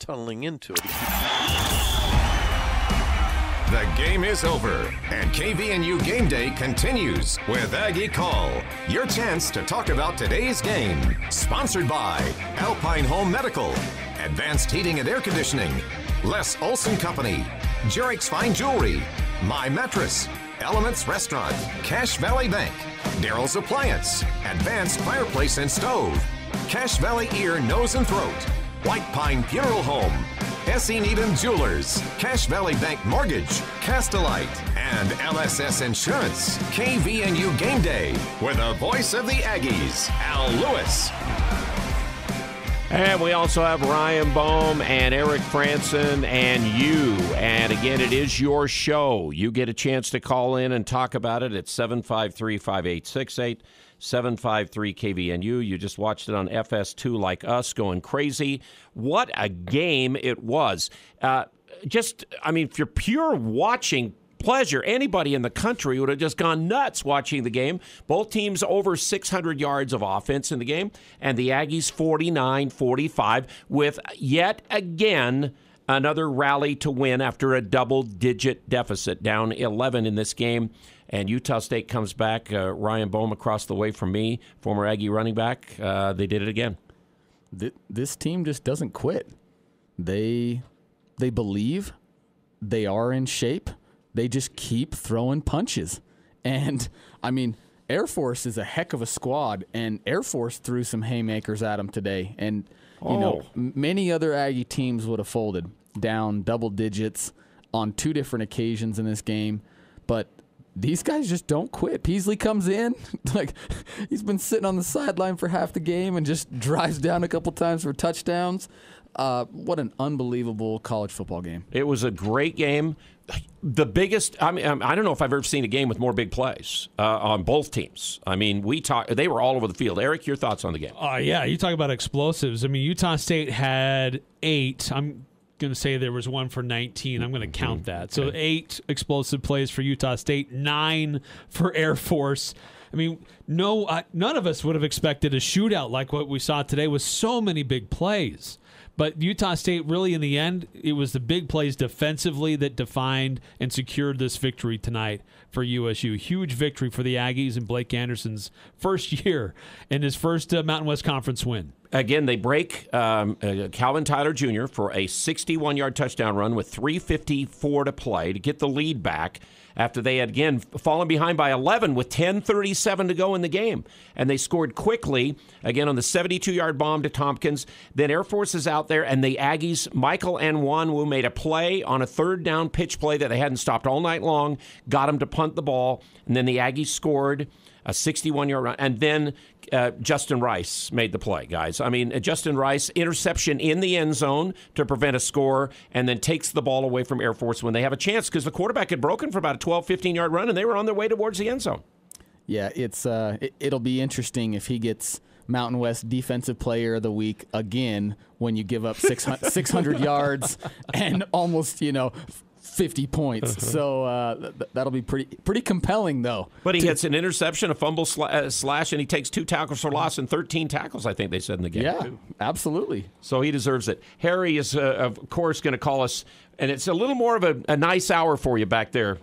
tunneling into it. The game is over, and KVNU Game Day continues with Aggie Call. Your chance to talk about today's game. Sponsored by Alpine Home Medical, Advanced Heating and Air Conditioning, Les Olson Company, Jarek's Fine Jewelry, My Mattress, Elements Restaurant, Cache Valley Bank, Daryl's Appliance, Advanced Fireplace and Stove, Cache Valley Ear, Nose and Throat, White Pine Funeral Home, S.E. Needham Jewelers, Cache Valley Bank Mortgage, Castelite, and LSS Insurance. KVNU Game Day with the voice of the Aggies, Al Lewis. And we also have Ryan Bohm and Eric Franson and you. And again, it is your show. You get a chance to call in and talk about it at 753-5868. 753-KVNU. You just watched it on FS2 like us, going crazy. What a game it was. For pure watching pleasure, anybody in the country would have just gone nuts watching the game. Both teams over 600 yards of offense in the game, and the Aggies 49-45 with yet again another rally to win after a double-digit deficit, down 11 in this game. And Utah State comes back. Ryan Bohm across the way from me, former Aggie running back. They did it again. This team just doesn't quit. They believe they are in shape. They just keep throwing punches. And, Air Force is a heck of a squad, and Air Force threw some haymakers at them today. And, many other Aggie teams would have folded down double digits on two different occasions in this game. But these guys just don't quit. Peasley comes in, he's been sitting on the sideline for half the game and just drives down a couple times for touchdowns. What an unbelievable college football game. It was a great game. The biggest, I don't know if I've ever seen a game with more big plays on both teams. They were all over the field. Eric, your thoughts on the game? Yeah, you talk about explosives. Utah State had 8. I'm going to say there was one for 19. I'm going to count that. So 8 explosive plays for Utah State, 9 for Air Force. None of us would have expected a shootout like what we saw today with so many big plays. But Utah State, really, in the end, it was the big plays defensively that defined and secured this victory tonight for USU. Huge victory for the Aggies and Blake Anderson's first year in his first Mountain West Conference win. Again, they break Calvin Tyler Jr. for a 61-yard touchdown run with 3:54 to play to get the lead back after they had, again, fallen behind by 11 with 10:37 to go in the game. And they scored quickly, again, on the 72-yard bomb to Tompkins. Then Air Force is out there, and the Aggies, Michael Nwanwu, made a play on a third-down pitch play that they hadn't stopped all night long, got him to punt the ball, and then the Aggies scored a 61-yard run. And then Justin Rice made the play, guys. Justin Rice, interception in the end zone to prevent a score, and then takes the ball away from Air Force when they have a chance, because the quarterback had broken for about a 12, 15-yard run, and they were on their way towards the end zone. Yeah, it'll be interesting if he gets Mountain West Defensive Player of the Week again when you give up 600 yards and almost, 50 points. So that'll be pretty compelling, though. But he hits an interception, a fumble slash, and he takes 2 tackles for loss and 13 tackles, I think they said in the game. Yeah, absolutely. So he deserves it. Harry is, of course, going to call us, and it's a little more of a nice hour for you back there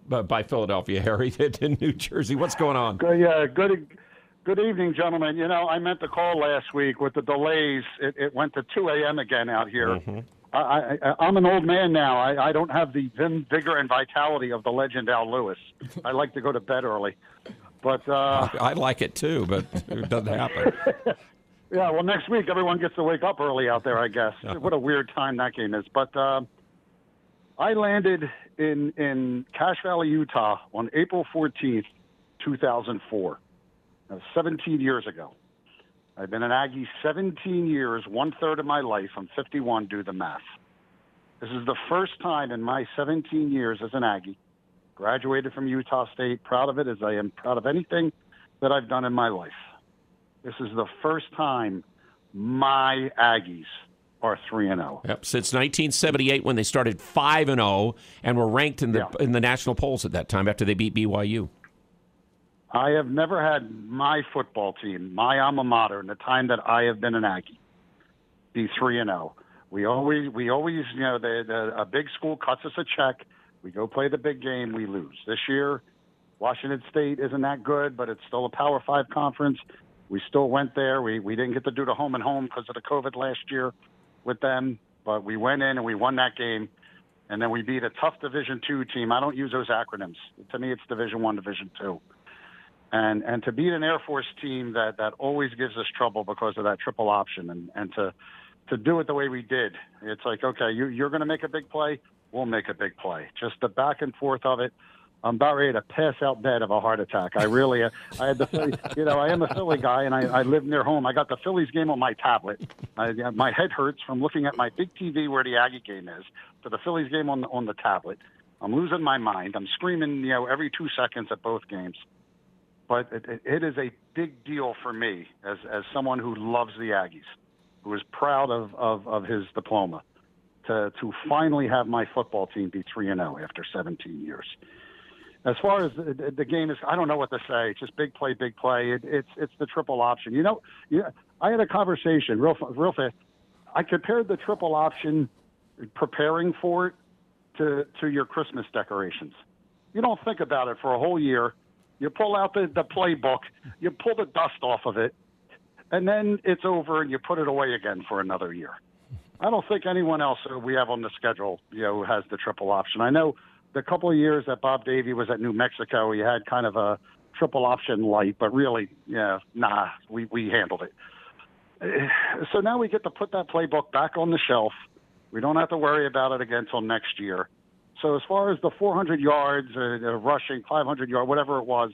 by Philadelphia, Harry, in New Jersey. What's going on? Good evening, gentlemen. I meant to call last week with the delays. It went to 2 a.m. again out here. Mm-hmm. I'm an old man now. I don't have the vim, vigor, and vitality of the legend Al Lewis. I like to go to bed early. But I like it too, but it doesn't happen. Yeah, well, next week everyone gets to wake up early out there, I guess. What a weird time that game is. But I landed in Cache Valley, Utah on April 14th, 2004. That was 17 years ago. I've been an Aggie 17 years, 1/3 of my life. I'm 51, do the math. This is the first time in my 17 years as an Aggie, graduated from Utah State, proud of it as I am proud of anything that I've done in my life. This is the first time my Aggies are 3-0. Yep, since 1978 when they started 5-0 and were ranked in the national polls at that time after they beat BYU. I have never had my football team, my alma mater, in the time that I have been an Aggie, be 3-0. We always, a big school cuts us a check. We go play the big game, we lose. This year, Washington State isn't that good, but it's still a Power 5 conference. We still went there. We didn't get to do the home and home because of the COVID last year with them, but we went in and we won that game. And then we beat a tough Division II team. I don't use those acronyms. To me, it's Division I, Division II. And to beat an Air Force team that always gives us trouble because of that triple option, and to do it the way we did, it's like, okay, you're going to make a big play, we'll make a big play. Just the back and forth of it. I'm about ready to pass out dead of a heart attack. I really, I had I am a Philly guy, and I live near home. I got the Phillies game on my tablet. My head hurts from looking at my big TV where the Aggie game is to the Phillies game on the tablet. I'm losing my mind. I'm screaming, every 2 seconds at both games. But it is a big deal for me as someone who loves the Aggies, who is proud of his diploma, to finally have my football team be 3-0 after 17 years. As far as the game is, I don't know what to say. It's just big play, big play. It's the triple option. I had a conversation real fast. I compared the triple option, preparing for it, to your Christmas decorations. You don't think about it for a whole year. You pull out the playbook, you pull the dust off of it, and then it's over and you put it away again for another year. I don't think anyone else we have on the schedule, has the triple option. I know the couple of years that Bob Davie was at New Mexico, he had kind of a triple option light, but really, we handled it. So now we get to put that playbook back on the shelf. We don't have to worry about it again until next year. So as far as the 400 yards, rushing, 500 yards, whatever it was,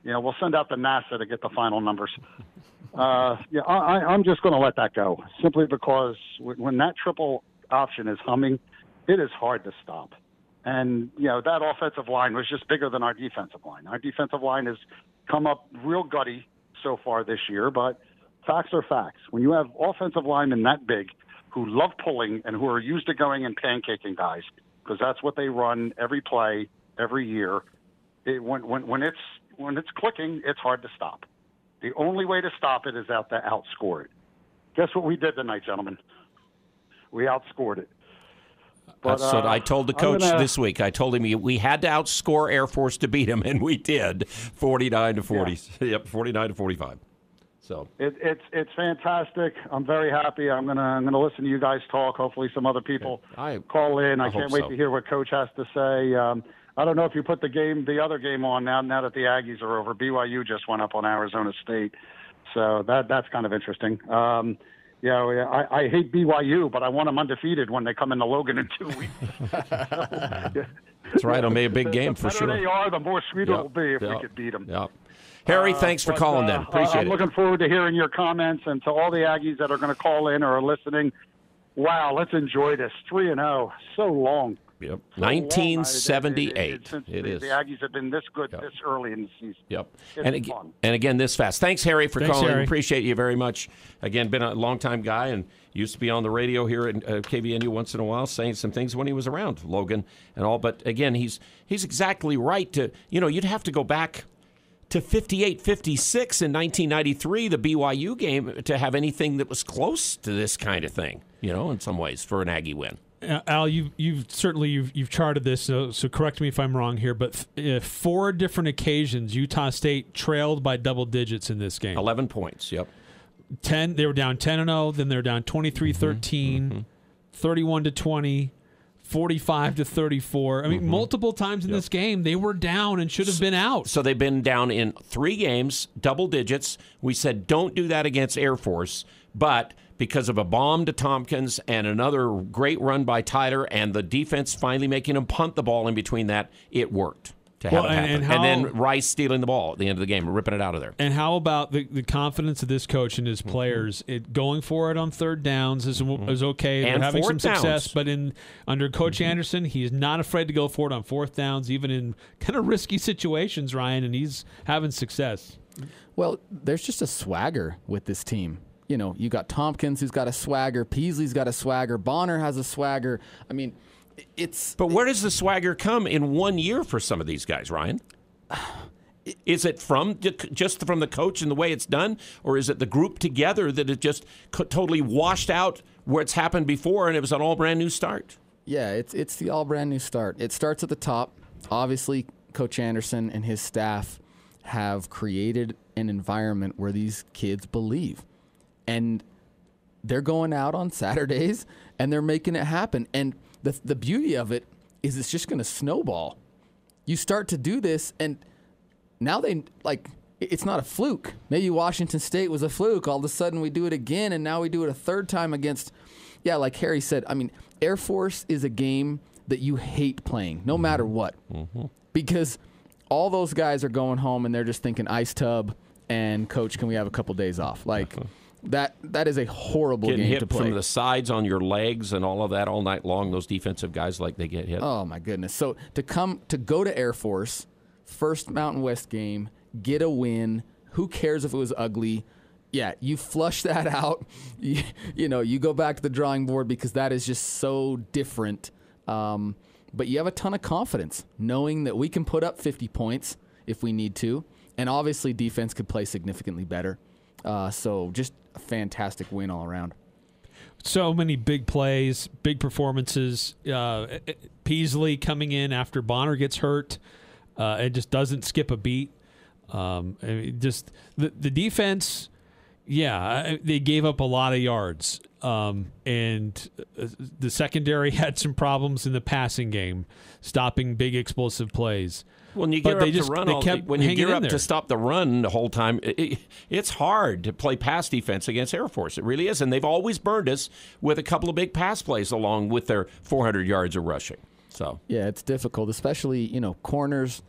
we'll send out the NASA to get the final numbers. I'm just going to let that go, simply because when that triple option is humming, it is hard to stop. And, that offensive line was just bigger than our defensive line. Our defensive line has come up real gutty so far this year, but facts are facts. When you have offensive linemen that big who love pulling and who are used to going and pancaking guys, because that's what they run every play, every year, when it's clicking, it's hard to stop. The only way to stop it is to outscore it. Guess what we did tonight, gentlemen? We outscored it. But, that's what I told the coach this week. I told him we had to outscore Air Force to beat him, and we did, 49-40. Yeah. Yep, 49-45. So it's fantastic. I'm very happy. I'm gonna listen to you guys talk. Hopefully, some other people call in. I can't wait to hear what Coach has to say. I don't know if you put the other game on now that the Aggies are over. BYU just went up on Arizona State, so that's kind of interesting. I hate BYU, but I want them undefeated when they come into Logan in 2 weeks. That's right. It'll be a big game for sure. The better they are, the more sweet it will be if we could beat them. Yep. Harry, thanks for calling then. Appreciate it. I'm looking forward to hearing your comments, and to all the Aggies that are going to call in or are listening, wow, let's enjoy this. 3-0, so long. Yep. 1978. It is. The Aggies have been this good this early in the season. Yep. And again, this fast. Thanks, Harry, for calling. Harry. Appreciate you very much. Again, been a long-time guy and used to be on the radio here at KVNU once in a while, saying some things when he was around Logan and all. But again, he's exactly right. You'd have to go back to 58-56 in 1993, the BYU game, to have anything that was close to this kind of thing, in some ways, for an Aggie win. Al, you've charted this, so correct me if I'm wrong here, but 4 different occasions Utah State trailed by double digits in this game. 11 points, yep. 10, they were down 10-0, then they were down 23-13, 31-20, 45-34. I mean, multiple times in this game, they were down and should have been out. So they've been down in 3 games, double digits. We said don't do that against Air Force, but because of a bomb to Tompkins and another great run by Tyler and the defense finally making him punt the ball in between that, it worked to have it happen. And then Rice stealing the ball at the end of the game and ripping it out of there. And how about the confidence of this coach and his players? Going for it on third downs is okay. And they're having some success, downs. But under Coach Anderson, he's not afraid to go for it on fourth downs, even in kind of risky situations, Ryan, and he's having success. Well, there's just a swagger with this team. You got Tompkins, who's got a swagger. Peasley's got a swagger. Bonner has a swagger. I mean, But where does the swagger come in 1 year for some of these guys, Ryan? Is it just from the coach and the way it's done, or is it the group together that it just totally washed out where it's happened before and it was an all brand new start? Yeah, it's the all brand new start. It starts at the top. Obviously, Coach Anderson and his staff have created an environment where these kids believe. And they're going out on Saturdays and they're making it happen. And the beauty of it is it's just going to snowball. You start to do this, and now it's not a fluke. Maybe Washington State was a fluke. All of a sudden we do it again, and now we do it a third time against, like Harry said, I mean, Air Force is a game that you hate playing no matter what. Mm-hmm. Because all those guys are going home and they're just thinking ice tub and coach, can we have a couple days off? Like that is a horrible Getting game hit to play. from the sides on your legs and all of that all night long. Those defensive guys, like, they get hit. Oh my goodness. So to go to Air Force, first Mountain West game, get a win. Who cares if it was ugly? Yeah, you flush that out. You go back to the drawing board because that is just so different. But you have a ton of confidence knowing that we can put up 50 points if we need to. And obviously defense could play significantly better. So just a fantastic win all around. So many big plays, big performances. Peasley coming in after Bonner gets hurt and just doesn't skip a beat. Just the defense, they gave up a lot of yards. And the secondary had some problems in the passing game, stopping big explosive plays. When you gear up to run, when you gear up to stop the run the whole time, it's hard to play pass defense against Air Force. It really is, and they've always burned us with a couple of big pass plays along with their 400 yards of rushing. So yeah, it's difficult, especially corners.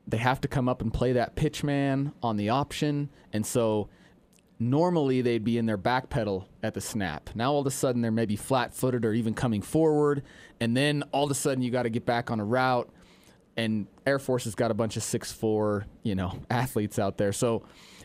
They have to come up and play that pitch man on the option, and so normally they'd be in their back pedal at the snap. Now all of a sudden they're maybe flat-footed or even coming forward, and then all of a sudden you got to get back on a route. And Air Force has got a bunch of 6'4", athletes out there. So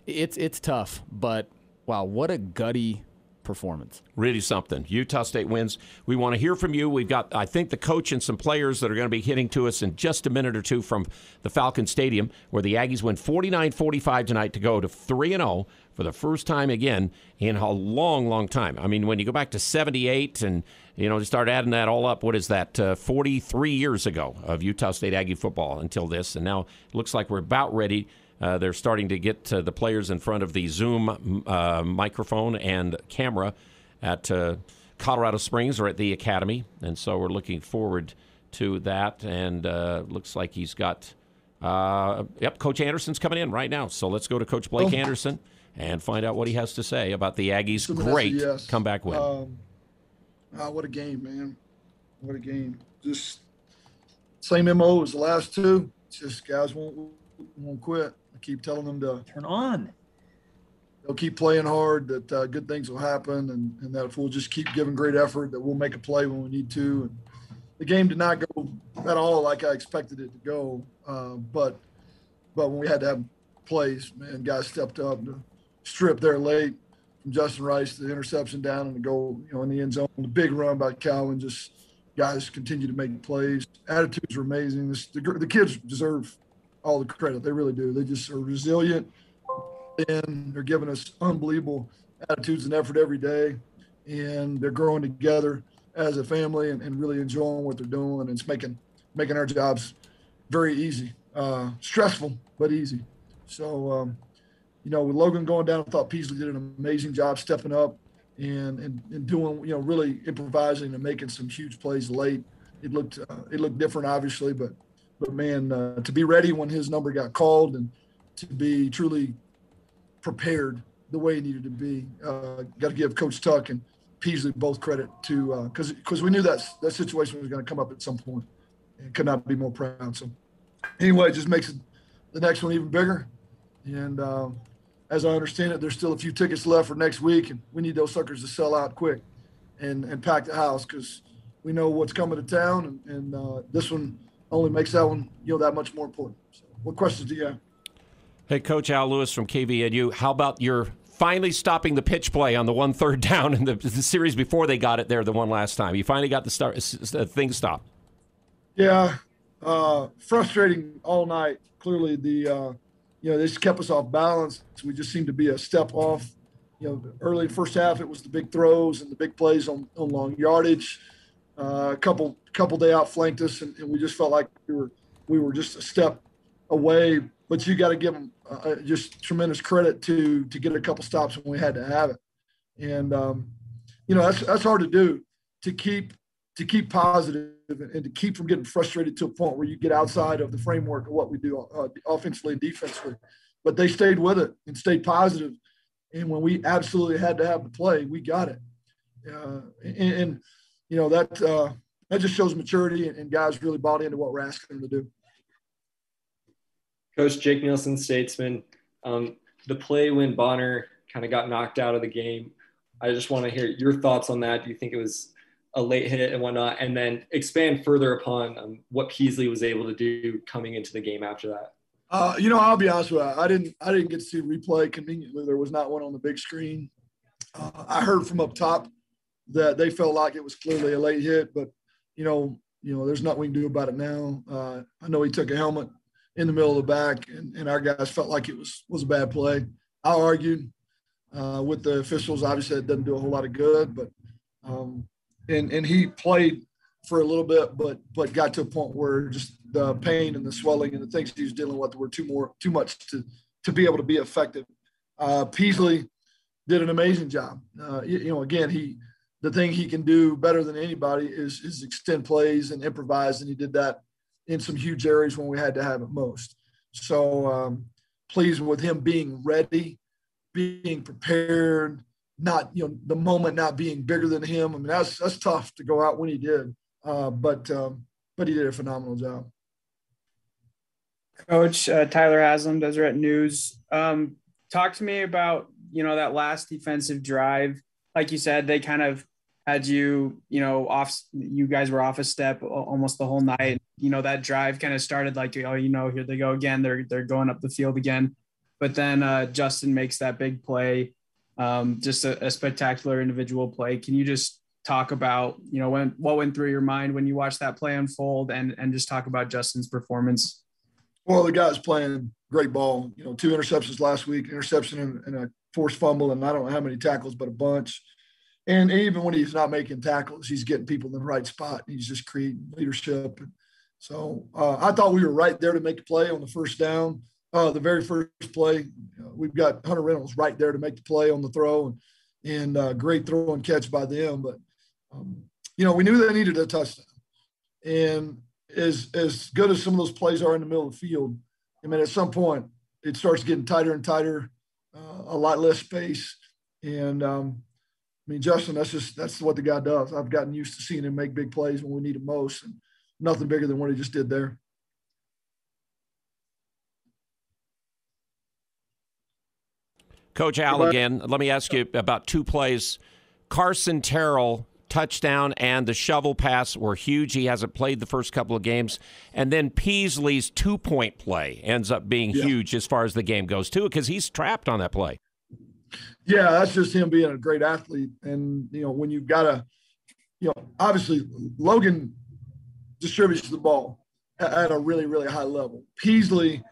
it's tough. But, wow, what a gutty performance. Really something. Utah State wins. We want to hear from you. We've got, I think, the coach and some players that are going to be hitting to us in just a minute or two from the Falcon Stadium, where the Aggies win 49-45 tonight to go to 3-0 for the first time again in a long, long time. I mean, when you go back to 78 and, to start adding that all up, what is that, 43 years ago of Utah State Aggie football until this. And now it looks like we're about ready. They're starting to get the players in front of the Zoom microphone and camera at Colorado Springs or at the Academy. And so we're looking forward to that. And looks like he's got, Coach Anderson's coming in right now. So let's go to Coach Blake Anderson and find out what he has to say about the Aggies' great comeback win. What a game, man. What a game. Just same MO as the last two. Just guys won't quit. I keep telling them to turn on. They'll keep playing hard, that good things will happen, and that if we'll just keep giving great effort, that we'll make a play when we need to. And the game did not go at all like I expected it to go, but when we had to have plays, man, guys stepped up to strip there late from Justin Rice, the interception down and the goal, in the end zone. The big run by Calvin, just guys continue to make plays. Attitudes are amazing. The kids deserve all the credit. They really do. They just are resilient, and they're giving us unbelievable attitudes and effort every day, and they're growing together as a family and really enjoying what they're doing, and it's making our jobs very easy. Stressful, but easy. So, with Logan going down, I thought Peasley did an amazing job stepping up and doing, really improvising and making some huge plays late. It looked different, obviously, but man, to be ready when his number got called and to be truly prepared the way he needed to be. Got to give Coach Tuck and Peasley both credit to because we knew that situation was going to come up at some point, and could not be more proud. So anyway, it just makes the next one even bigger. And as I understand it, there's still a few tickets left for next week, and we need those suckers to sell out quick and pack the house, because we know what's coming to town, and this one only makes that one that much more important. So what questions do you have? Hey, Coach Al Lewis from KVNU. How about your finally stopping the pitch play on the 1 3rd down in the series before they got it there the one last time? You finally got the thing stopped. Yeah, frustrating all night. Clearly, the they just kept us off balance. We just seemed to be a step off. Early first half, it was the big throws and the big plays on long yardage. A couple they outflanked us, and we just felt like we were just a step away. But you got to give them just tremendous credit to get a couple stops when we had to have it. And that's hard to do, to keep positive and to keep from getting frustrated to a point where you get outside of the framework of what we do offensively and defensively. But they stayed with it and stayed positive. And when we absolutely had to have the play, we got it. That just shows maturity, and guys really bought into what we're asking them to do. Coach Jake Nielsen, Statesman, the play when Bonner kind of got knocked out of the game, I just want to hear your thoughts on that. Do you think it was a late hit and whatnot? And then expand further upon what Peasley was able to do coming into the game after that. I'll be honest with you. I didn't get to see the replay conveniently. There was not one on the big screen. I heard from up top that they felt like it was clearly a late hit, but there's nothing we can do about it now. I know he took a helmet in the middle of the back, and our guys felt like it was a bad play. I argued with the officials. Obviously, it doesn't do a whole lot of good, but and he played for a little bit, but got to a point where just the pain and the swelling and the things he was dealing with were too much to be able to be effective. Peasley did an amazing job. Again, the thing he can do better than anybody is extend plays and improvise, and he did that in some huge areas when we had to have it most. So pleased with him being ready, being prepared, not the moment not being bigger than him. I mean, that's tough to go out when he did, but he did a phenomenal job. Coach Tyler Haslam, Deseret News. Talk to me about that last defensive drive. Like you said, they kind of had you off. You guys were off a step almost the whole night. That drive kind of started like, here they go again. They're going up the field again. But then Justin makes that big play, just a spectacular individual play. Can you just talk about, what went through your mind when you watched that play unfold, and just talk about Justin's performance? Well, the guy's playing great ball. 2 interceptions last week, interception and a forced fumble, and I don't know how many tackles, but a bunch. And even when he's not making tackles, he's getting people in the right spot. He's just creating leadership. So I thought we were right there to make the play on the first down. The very first play, we've got Hunter Reynolds right there to make the play on the throw, and great throw and catch by them. But, we knew they needed a touchdown. And as good as some of those plays are in the middle of the field, I mean, at some point it starts getting tighter and tighter, a lot less space. And, Justin, that's what the guy does. I've gotten used to seeing him make big plays when we need him most, and nothing bigger than what he just did there. Coach Al, again, let me ask you about 2 plays. Carson Terrell, touchdown, and the shovel pass were huge. He hasn't played the first couple of games. And then Peasley's 2-point play ends up being huge as far as the game goes, too, because he's trapped on that play. Yeah, that's just him being a great athlete. And, when you've got obviously Logan distributes the ball at a really, really high level. Peasley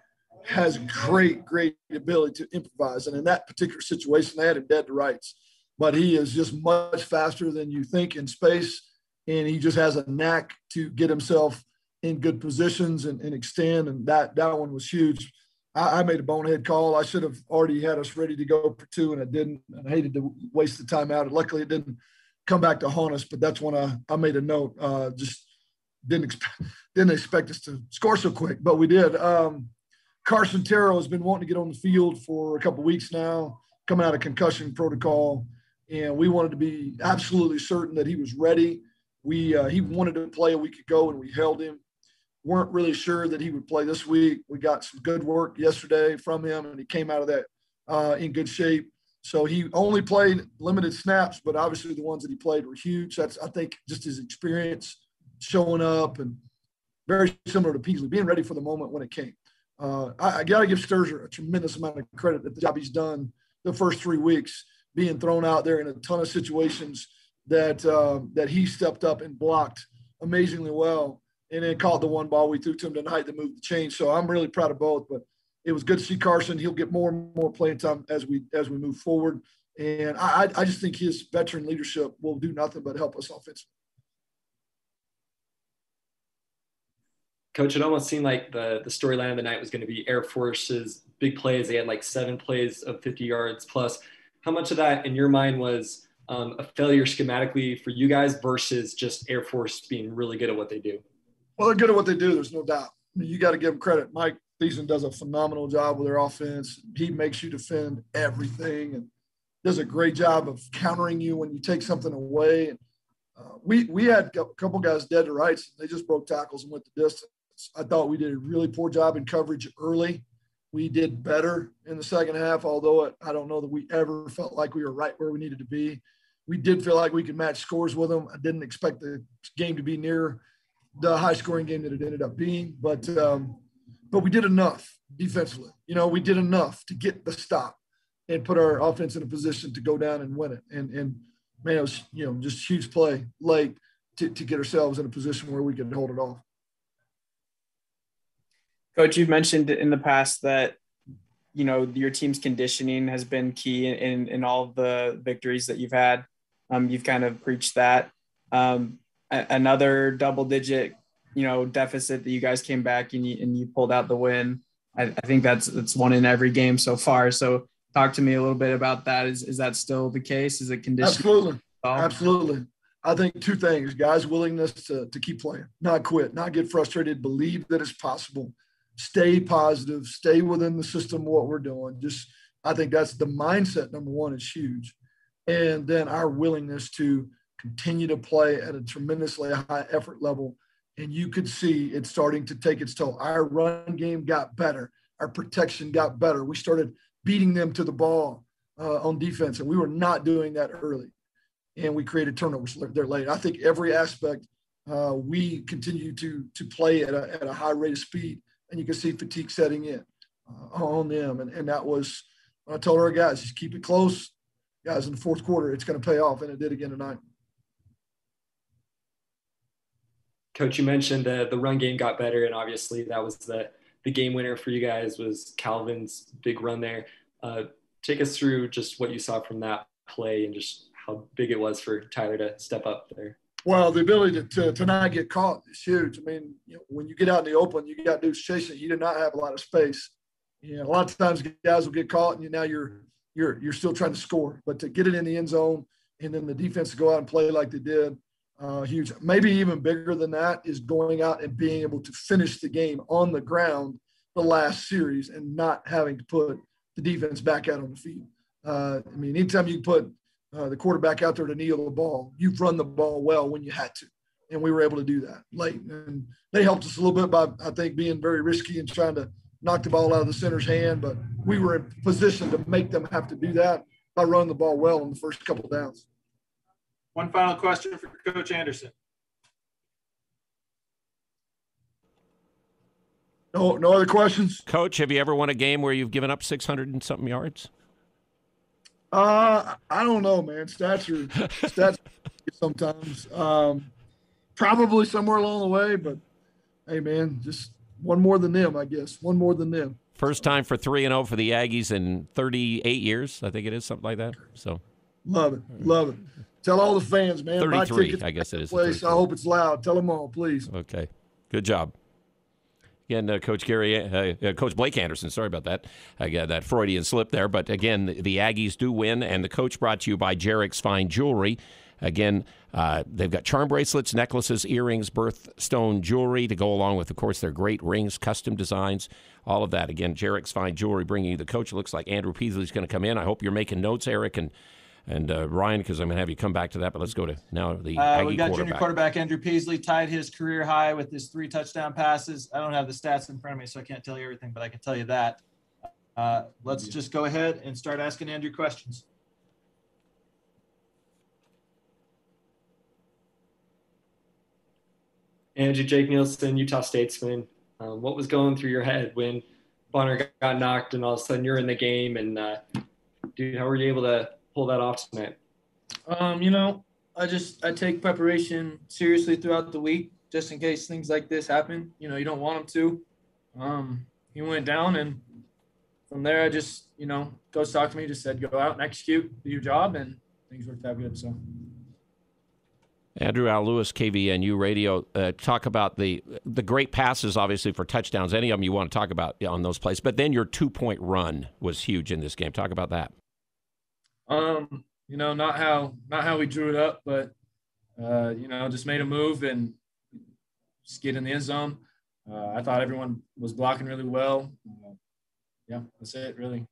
has great ability to improvise. And in that particular situation, they had him dead to rights. But he is just much faster than you think in space. And he just has a knack to get himself in good positions and extend. And that one was huge. I made a bonehead call. I should have already had us ready to go for 2, and I didn't. And I hated to waste the timeout. And luckily, it didn't come back to haunt us. But that's when I made a note. Just didn't expect us to score so quick, but we did. Carson Terrell has been wanting to get on the field for a couple of weeks now, coming out of concussion protocol, and we wanted to be absolutely certain that he was ready. He wanted to play a week ago, and we held him. Weren't really sure that he would play this week. We got some good work yesterday from him, and he came out of that in good shape. So he only played limited snaps, but obviously the ones that he played were huge. That's, I think, just his experience showing up, and very similar to Peasley, being ready for the moment when it came. I got to give Sturzer a tremendous amount of credit at the job he's done the first 3 weeks, being thrown out there in a ton of situations that he stepped up and blocked amazingly well, and then caught the one ball we threw to him tonight that moved the chain. So I'm really proud of both. But it was good to see Carson. He'll get more and more playing time as we move forward. And I just think his veteran leadership will do nothing but help us offensively. Coach, it almost seemed like the storyline of the night was going to be Air Force's big plays. They had like 7 plays of 50 yards plus. How much of that in your mind was a failure schematically for you guys versus just Air Force being really good at what they do? Well, they're good at what they do. There's no doubt. I mean, you got to give them credit. Mike Thiessen does a phenomenal job with their offense. He makes you defend everything and does a great job of countering you when you take something away. And we had a couple guys dead to rights. They just broke tackles and went the distance. I thought we did a really poor job in coverage early. We did better in the second half, although I don't know that we ever felt like we were right where we needed to be. We did feel like we could match scores with them. I didn't expect the game to be near the high-scoring game that it ended up being, but we did enough defensively. You know, we did enough to get the stop and put our offense in a position to go down and win it. And man, it was, you know, just huge play late to get ourselves in a position where we could hold it off. Coach, you've mentioned in the past that, you know, your team's conditioning has been key in all of the victories that you've had. You've kind of preached that. Another double-digit, you know, deficit that you guys came back and you pulled out the win. I think that's one in every game so far. So talk to me a little bit about that. Is that still the case? Is it conditioning? Absolutely. Absolutely. I think 2 things, guys' willingness to keep playing, not quit, not get frustrated, believe that it's possible. Stay positive, stay within the system of what we're doing. Just, I think that's the mindset. Number 1 is huge. And then our willingness to continue to play at a tremendously high effort level. And you could see it starting to take its toll. Our run game got better. Our protection got better. We started beating them to the ball on defense, and we were not doing that early. And we created turnovers there late. I think every aspect we continue to play at a high rate of speed. And you can see fatigue setting in on them. And that was, I told our guys, just keep it close. Guys, in the fourth quarter, it's going to pay off, and it did again tonight. Coach, you mentioned the run game got better, and obviously that was the game winner for you guys was Calvin's big run there. Take us through just what you saw from that play and just how big it was for Tyler to step up there. Well, the ability to not get caught is huge. I mean, you know, when you get out in the open, you got dudes chasing. You did not have a lot of space. You know, a lot of times guys will get caught, and now you're still trying to score. But to get it in the end zone and then the defense to go out and play like they did, huge. Maybe even bigger than that is going out and being able to finish the game on the ground the last series and not having to put the defense back out on the field. I mean, anytime you put the quarterback out there to kneel the ball, you've run the ball well when you had to. And we were able to do that late. And they helped us a little bit by, I think, being very risky and trying to knock the ball out of the center's hand. But we were in position to make them have to do that by running the ball well in the first couple of downs. One final question for Coach Anderson. No other questions? Coach, have you ever won a game where you've given up 600 and something yards? I don't know, man. Stats sometimes. Probably somewhere along the way, but hey, man, just one more than them, I guess. One more than them. First time for 3-0 for the Aggies in 38 years, I think it is, something like that. So love it. Tell all the fans, man. 33, I guess it is. Place. I hope it's loud. Tell them all, please. Okay, good job. Again, Coach Blake Anderson, sorry about that. I got that Freudian slip there. But again, the Aggies do win, and the coach brought to you by Jarek's Fine Jewelry. Again, they've got charm bracelets, necklaces, earrings, birthstone jewelry to go along with, of course, their great rings, custom designs, all of that. Again, Jarek's Fine Jewelry bringing you the coach. It looks like Andrew Peasley's going to come in. I hope you're making notes, Eric and Ryan, because I'm going to have you come back to that. But let's go to now the Aggie we got junior quarterback Andrew Peasley tied his career high with his 3 touchdown passes. I don't have the stats in front of me, so I can't tell you everything, but I can tell you that. Let's just go ahead and start asking Andrew questions. Andrew, Jake Nielsen, Utah Statesman. What was going through your head when Bonner got knocked and all of a sudden you're in the game? And, dude, how were you able to pull that off tonight? You know, I take preparation seriously throughout the week just in case things like this happen. You know, you don't want them to. He went down and from there, I just, coach talked to me, just said, go out and execute, do your job, and things worked out good. So. Andrew Al Lewis, KVNU Radio. Talk about the great passes, obviously, for touchdowns. Any of them you want to talk about on those plays. But then your 2-point run was huge in this game. Talk about that. Not how we drew it up, but, just made a move and just get in the end zone. I thought everyone was blocking really well. Yeah, that's it, really.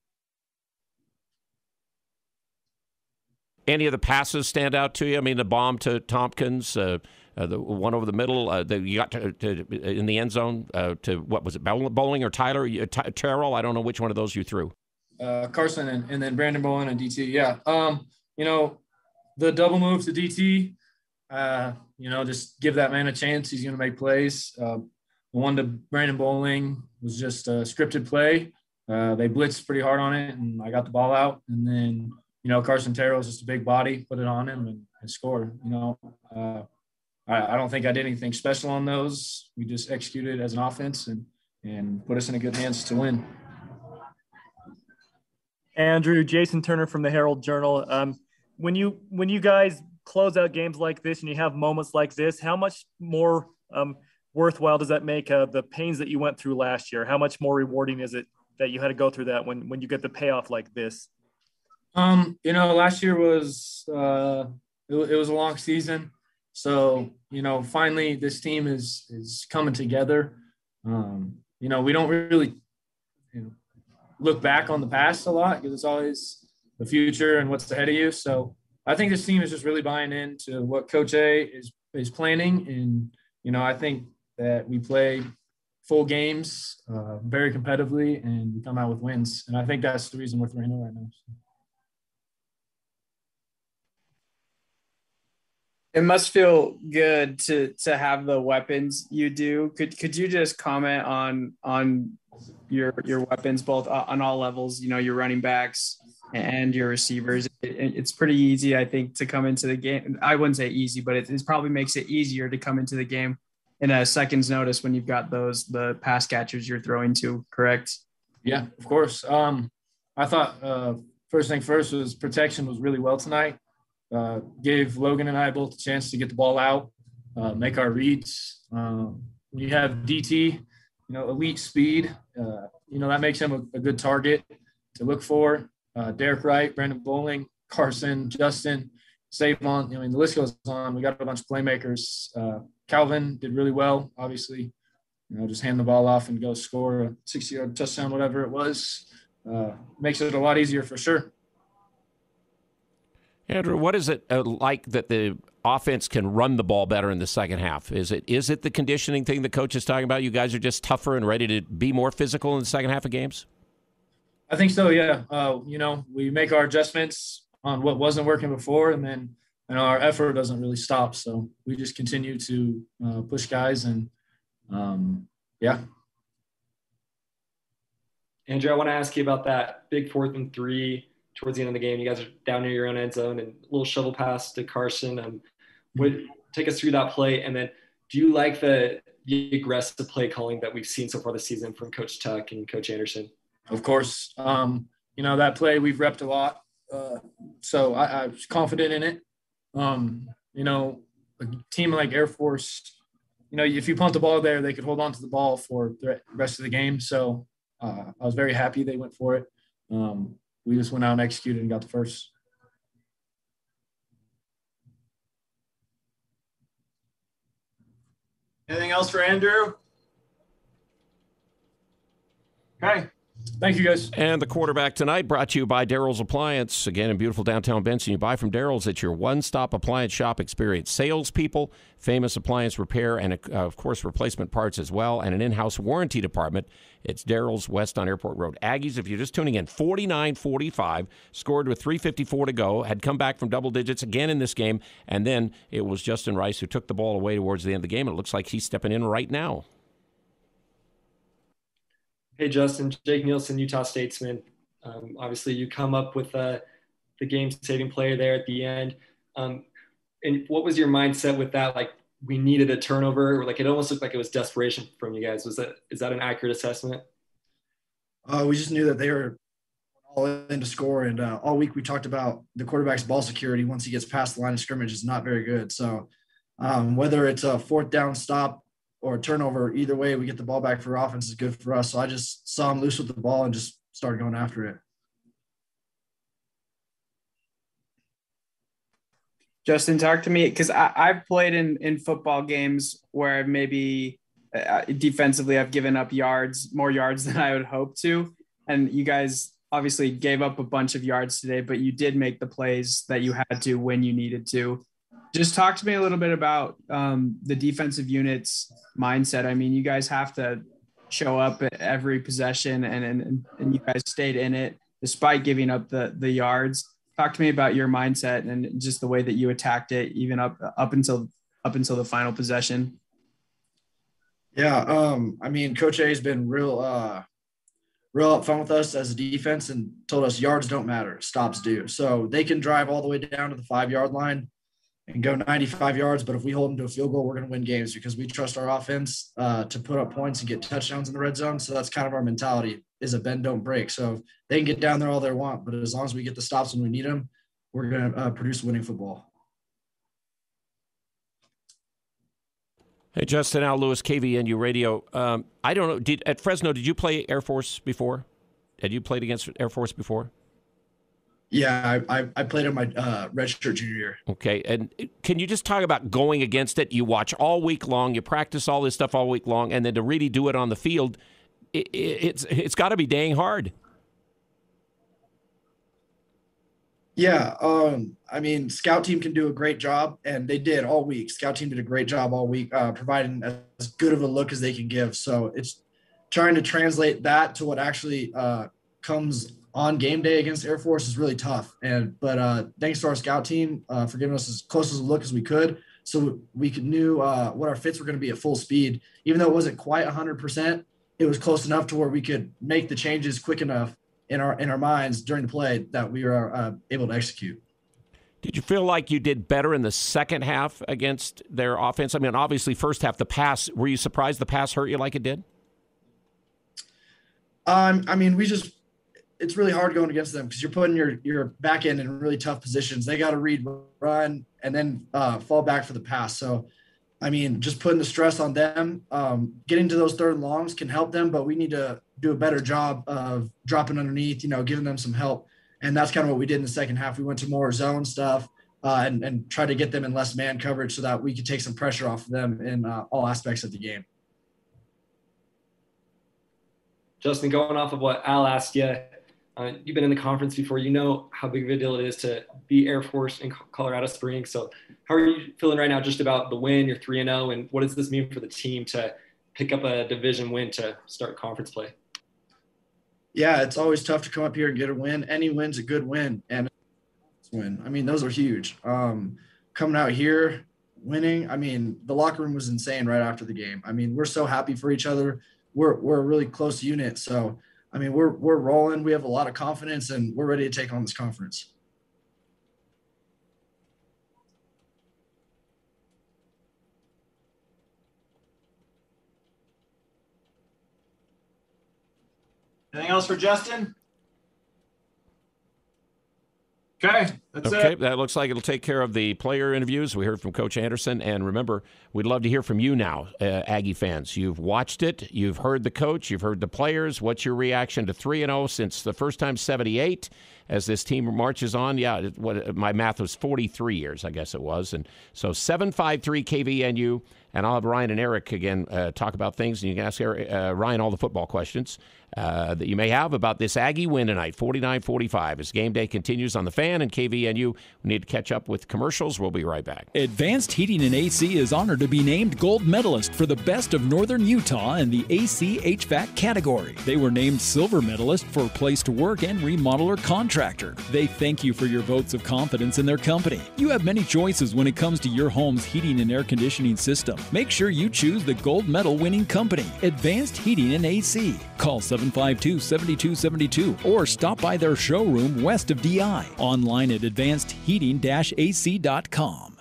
Any of the passes stand out to you? I mean, the bomb to Tompkins, the one over the middle that you got to in the end zone to, what was it, Bowling or Tyler? Terrell? I don't know which one of those you threw. Carson and then Brandon Bowling and DT. Yeah. The double move to DT, just give that man a chance. He's going to make plays. The one to Brandon Bowling was just a scripted play. They blitzed pretty hard on it, and I got the ball out. And then, Carson Terrell is just a big body, put it on him and scored. I don't think I did anything special on those. We just executed as an offense and put us in a good hands to win. Andrew, Jason Turner from the Herald Journal. When you guys close out games like this and you have moments like this, how much more worthwhile does that make the pains that you went through last year? How much more rewarding is it that you had to go through that when you get the payoff like this? Last year was it was a long season. So, finally this team is coming together. We don't really look back on the past a lot because it's always the future and what's ahead of you. So I think this team is just really buying into what Coach A is planning. And, I think that we play full games very competitively and we come out with wins. And I think that's the reason we're 3-0 right now. So. It must feel good to have the weapons you do. Could you just comment on your weapons both on all levels, your running backs and your receivers? It's pretty easy, I think, to come into the game. I wouldn't say easy, but it probably makes it easier to come into the game in a second's notice when you've got the pass catchers you're throwing to, correct? Yeah, of course. I thought first thing first was protection was really well tonight. Gave Logan and I both a chance to get the ball out, make our reads. When you have DT, elite speed, that makes him a good target to look for. Derek Wright, Brandon Bowling, Carson, Justin, Savon. The list goes on. We got a bunch of playmakers. Calvin did really well, obviously. Just hand the ball off and go score a 60-yard touchdown, whatever it was. Makes it a lot easier for sure. Andrew, what is it like that the offense can run the ball better in the second half? Is it the conditioning thing the coach is talking about? You guys are just tougher and ready to be more physical in the second half of games? I think so, yeah. We make our adjustments on what wasn't working before, and then our effort doesn't really stop. So we just continue to push guys, and yeah. Andrew, I want to ask you about that big 4th and 3 towards the end of the game. You guys are down near your own end zone and a little shovel pass to Carson. Take us through that play. And then do you like the aggressive play calling that we've seen so far this season from Coach Tuck and Coach Anderson? Of course. That play we've repped a lot. So I was confident in it. A team like Air Force, if you punt the ball there, they could hold on to the ball for the rest of the game. So I was very happy they went for it. We just went out and executed and got the first. Anything else for Andrew? Okay. Thank you, guys. And the quarterback tonight brought to you by Daryl's Appliance. Again, in beautiful downtown Benson, you buy from Daryl's. It's your one-stop appliance shop experience. Salespeople, famous appliance repair, and, of course, replacement parts as well, and an in-house warranty department. It's Daryl's West on Airport Road. Aggies, if you're just tuning in, 49-45, scored with 3:54 to go, had come back from double digits again in this game, and then it was Justin Rice who took the ball away towards the end of the game, and it looks like he's stepping in right now. Hey, Justin, Jake Nielsen, Utah Statesman. Obviously, you come up with the game-saving play there at the end. And what was your mindset with that? Like, we needed a turnover, or like it almost looked like it was desperation from you guys. Is that an accurate assessment? We just knew that they were all in to score, and all week we talked about the quarterback's ball security once he gets past the line of scrimmage is not very good. So whether it's a fourth down stop or a turnover, either way we get the ball back for offense is good for us. So I just saw him loose with the ball and just started going after it. Justin, talk to me, because I've played in football games where maybe defensively I've given up more yards than I would hope to. And you guys obviously gave up a bunch of yards today, but you did make the plays that you had to when you needed to. Just talk to me a little bit about the defensive unit's mindset. I mean, you guys have to show up at every possession, and you guys stayed in it despite giving up the yards. Talk to me about your mindset and just the way that you attacked it, even up until the final possession. Yeah, I mean, Coach A has been real upfront with us as a defense and told us yards don't matter, stops do. So they can drive all the way down to the 5-yard line and go 95 yards, but if we hold them to a field goal, we're going to win games because we trust our offense to put up points and get touchdowns in the red zone. So that's kind of our mentality, is a bend, don't break. So they can get down there all they want, but as long as we get the stops when we need them, we're going to produce winning football. Hey, Justin, Al Lewis, KVNU Radio. I don't know, at Fresno, did you play Air Force before? Had you played against Air Force before? Yeah, I played in my redshirt junior year. Okay, and can you just talk about going against it? You watch all week long, you practice all this stuff all week long, and then to really do it on the field, it's got to be dang hard. Yeah, I mean, scout team can do a great job, and they did all week. Scout team did a great job all week, providing as good of a look as they can give. So it's trying to translate that to what actually comes on game day against Air Force is really tough. But thanks to our scout team for giving us as close as a look as we could, so we knew what our fits were going to be at full speed. Even though it wasn't quite 100%, it was close enough to where we could make the changes quick enough in our minds during the play that we were able to execute. Did you feel like you did better in the second half against their offense? I mean, obviously, first half, the pass, were you surprised the pass hurt you like it did? I mean, it's really hard going against them because you're putting your back end in really tough positions. They got to read, run, and then fall back for the pass. So, I mean, just putting the stress on them, getting to those third and longs can help them, but we need to do a better job of dropping underneath, giving them some help. And that's kind of what we did in the second half. We went to more zone stuff and tried to get them in less man coverage so that we could take some pressure off of them in all aspects of the game. Justin, going off of what Al asked you, you've been in the conference before. You know how big of a deal it is to beat Air Force in Colorado Springs. So how are you feeling right now just about the win? You're 3-0, and what does this mean for the team to pick up a division win to start conference play? Yeah, it's always tough to come up here and get a win. Any win's a good win, and win. I mean, those are huge. Coming out here, winning. I mean, the locker room was insane right after the game. I mean, we're so happy for each other. We're a really close unit. So, I mean, we're rolling. We have a lot of confidence, and we're ready to take on this conference. Anything else for Justin? Okay, that's it. Okay, that looks like it'll take care of the player interviews. We heard from Coach Anderson. And remember, we'd love to hear from you now, Aggie fans. You've watched it. You've heard the coach. You've heard the players. What's your reaction to 3-0 since the first time 78 as this team marches on? Yeah, my math was 43 years, I guess it was. And so 753 KVNU. And I'll have Ryan and Eric again talk about things. And you can ask Ryan all the football questions that you may have about this Aggie win tonight, 49-45. As game day continues on the Fan and KVNU, we need to catch up with commercials. We'll be right back. Advanced Heating and AC is honored to be named gold medalist for the best of Northern Utah in the AC HVAC category. They were named silver medalist for place to work and remodeler contractor. They thank you for your votes of confidence in their company. You have many choices when it comes to your home's heating and air conditioning system. Make sure you choose the gold medal winning company, Advanced Heating and AC. Call 752-7272 or stop by their showroom west of DI. Online at advancedheating-ac.com.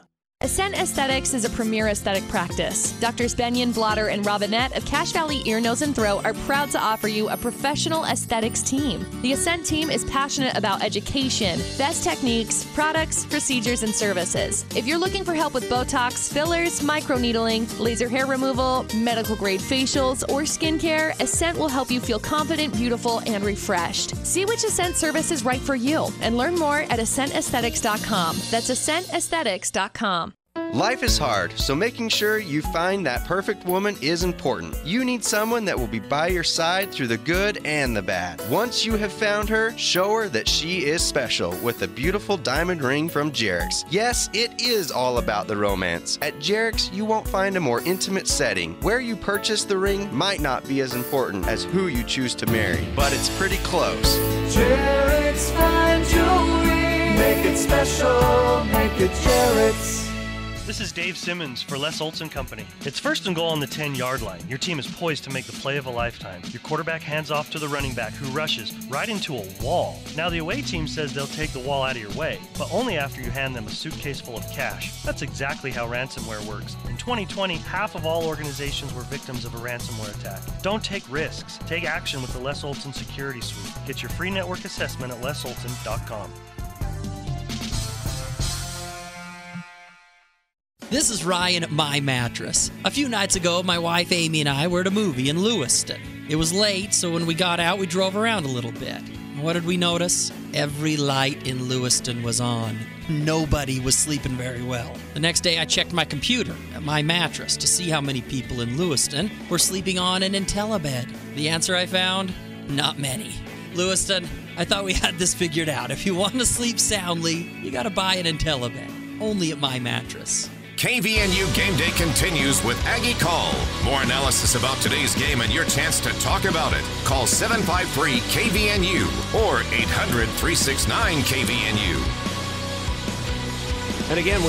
Ascent Aesthetics is a premier aesthetic practice. Doctors Benyon, Blotter, and Robinette of Cache Valley Ear, Nose, and Throat are proud to offer you a professional aesthetics team. The Ascent team is passionate about education, best techniques, products, procedures, and services. If you're looking for help with Botox, fillers, microneedling, laser hair removal, medical-grade facials, or skincare, Ascent will help you feel confident, beautiful, and refreshed. See which Ascent service is right for you and learn more at AscentAesthetics.com. That's AscentAesthetics.com. Life is hard, so making sure you find that perfect woman is important. You need someone that will be by your side through the good and the bad. Once you have found her, show her that she is special with a beautiful diamond ring from Jerix. Yes, it is all about the romance. At Jerix, you won't find a more intimate setting. Where you purchase the ring might not be as important as who you choose to marry, but it's pretty close. Jerix fine jewelry. Make it special, make it Jerix. This is Dave Simmons for Les Olson Company. It's first and goal on the 10-yard line. Your team is poised to make the play of a lifetime. Your quarterback hands off to the running back who rushes right into a wall. Now the away team says they'll take the wall out of your way, but only after you hand them a suitcase full of cash. That's exactly how ransomware works. In 2020, half of all organizations were victims of a ransomware attack. Don't take risks. Take action with the Les Olson Security Suite. Get your free network assessment at lesolson.com. This is Ryan at My Mattress. A few nights ago, my wife Amy and I were at a movie in Lewiston. It was late, so when we got out, we drove around a little bit. What did we notice? Every light in Lewiston was on. Nobody was sleeping very well. The next day, I checked my computer at My Mattress to see how many people in Lewiston were sleeping on an IntelliBed. The answer I found? Not many. Lewiston, I thought we had this figured out. If you want to sleep soundly, you gotta buy an IntelliBed. Only at My Mattress. KVNU Game Day continues with Aggie Call. More analysis about today's game and your chance to talk about it. Call 753-KVNU or 800-369-KVNU. And again,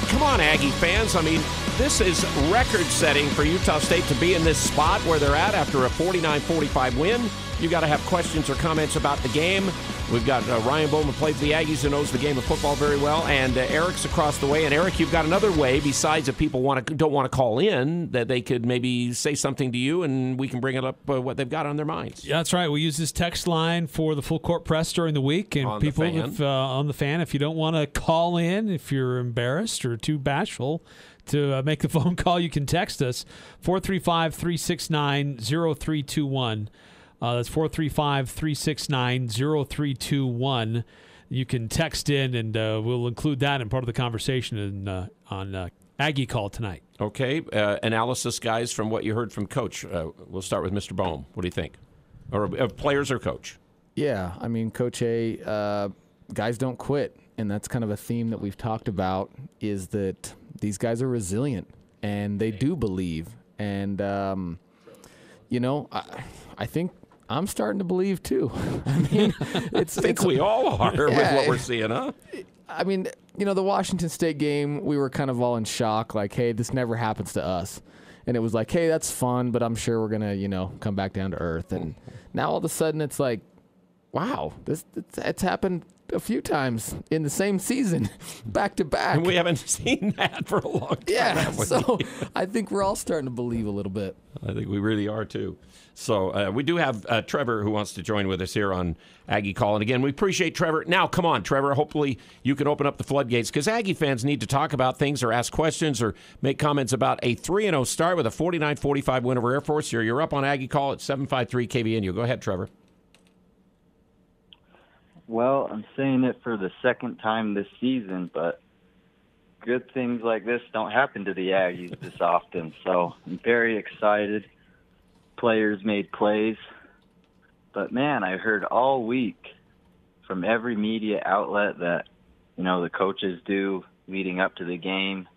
come on, Aggie fans. I mean, this is record-setting for Utah State to be in this spot where they're at after a 49-45 win. You got to have questions or comments about the game. We've got Ryan Bowman, played for the Aggies, who knows the game of football very well, and Eric's across the way. And Eric, you've got another way besides if people don't want to call in, that they could maybe say something to you, and we can bring it up what they've got on their minds. Yeah, that's right. We use this text line for the full court press during the week, and on the fan, if you don't want to call in, if you're embarrassed or too bashful to make the phone call, you can text us 435-369-0321. That's 435-369-0321. You can text in, and we'll include that in part of the conversation on Aggie Call tonight. Okay. Analysis, guys, from what you heard from Coach. We'll start with Mr. Bohm. What do you think? Or players or Coach? Yeah, I mean, Coach A, guys don't quit. And that's kind of a theme that we've talked about, is that these guys are resilient, and they do believe. And, I think I'm starting to believe, too. I mean, I think we all are with what we're seeing, huh? I mean, the Washington State game, we were kind of all in shock, like, hey, this never happens to us. And it was like, hey, that's fun, but I'm sure we're going to, come back down to earth. And now all of a sudden it's like, wow, it's happened a few times in the same season, back to back. And we haven't seen that for a long time. Yeah, so I think we're all starting to believe a little bit. I think we really are, too. So we do have Trevor who wants to join with us here on Aggie Call. And again, we appreciate Trevor. Now, come on, Trevor. Hopefully you can open up the floodgates, because Aggie fans need to talk about things or ask questions or make comments about a 3-0 start with a 49-45 win over Air Force. You're up on Aggie Call at 753 KVNU. Go ahead, Trevor. Well, I'm saying it for the second time this season, but good things like this don't happen to the Aggies this often. So I'm very excited. Players made plays. But, man, I heard all week from every media outlet that, the coaches do leading up to the game.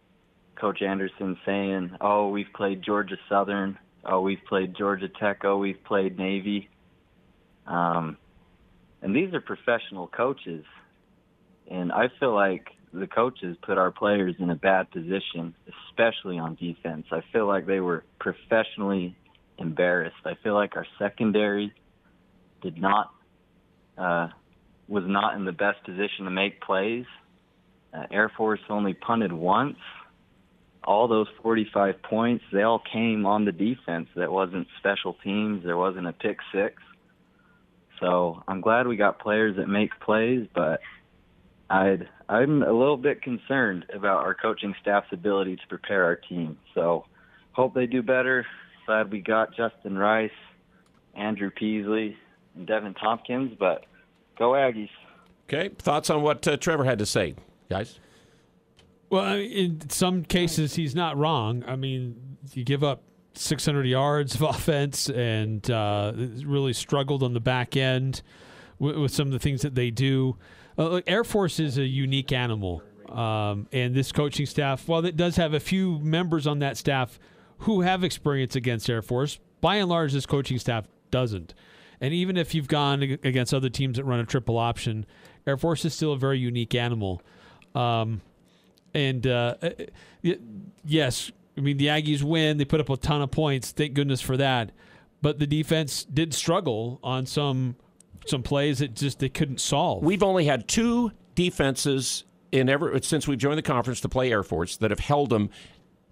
Coach Anderson saying, oh, we've played Georgia Southern. Oh, we've played Georgia Tech. Oh, we've played Navy. And these are professional coaches. And I feel like the coaches put our players in a bad position, especially on defense. I feel like they were professionally embarrassed. I feel like our secondary was not in the best position to make plays. Air Force only punted once. all those 45 points, they all came on the defense. That wasn't special teams. There wasn't a pick six. So I'm glad we got players that make plays, but I'm a little bit concerned about our coaching staff's ability to prepare our team. So hope they do better. Glad we got Justin Rice, Andrew Peasley, and Devin Tompkins, but go Aggies. Okay, thoughts on what Trevor had to say, guys? Well, in some cases, he's not wrong. I mean, you give up 600 yards of offense and really struggled on the back end with some of the things that they do. Air Force is a unique animal, and this coaching staff, while it does have a few members on that staff who have experience against Air Force, by and large, this coaching staff doesn't. And even if you've gone against other teams that run a triple option, Air Force is still a very unique animal. Yes, I mean, the Aggies win. They put up a ton of points. Thank goodness for that. But the defense did struggle on some plays that just they couldn't solve. We've only had 2 defenses since we've joined the conference to play Air Force that have held them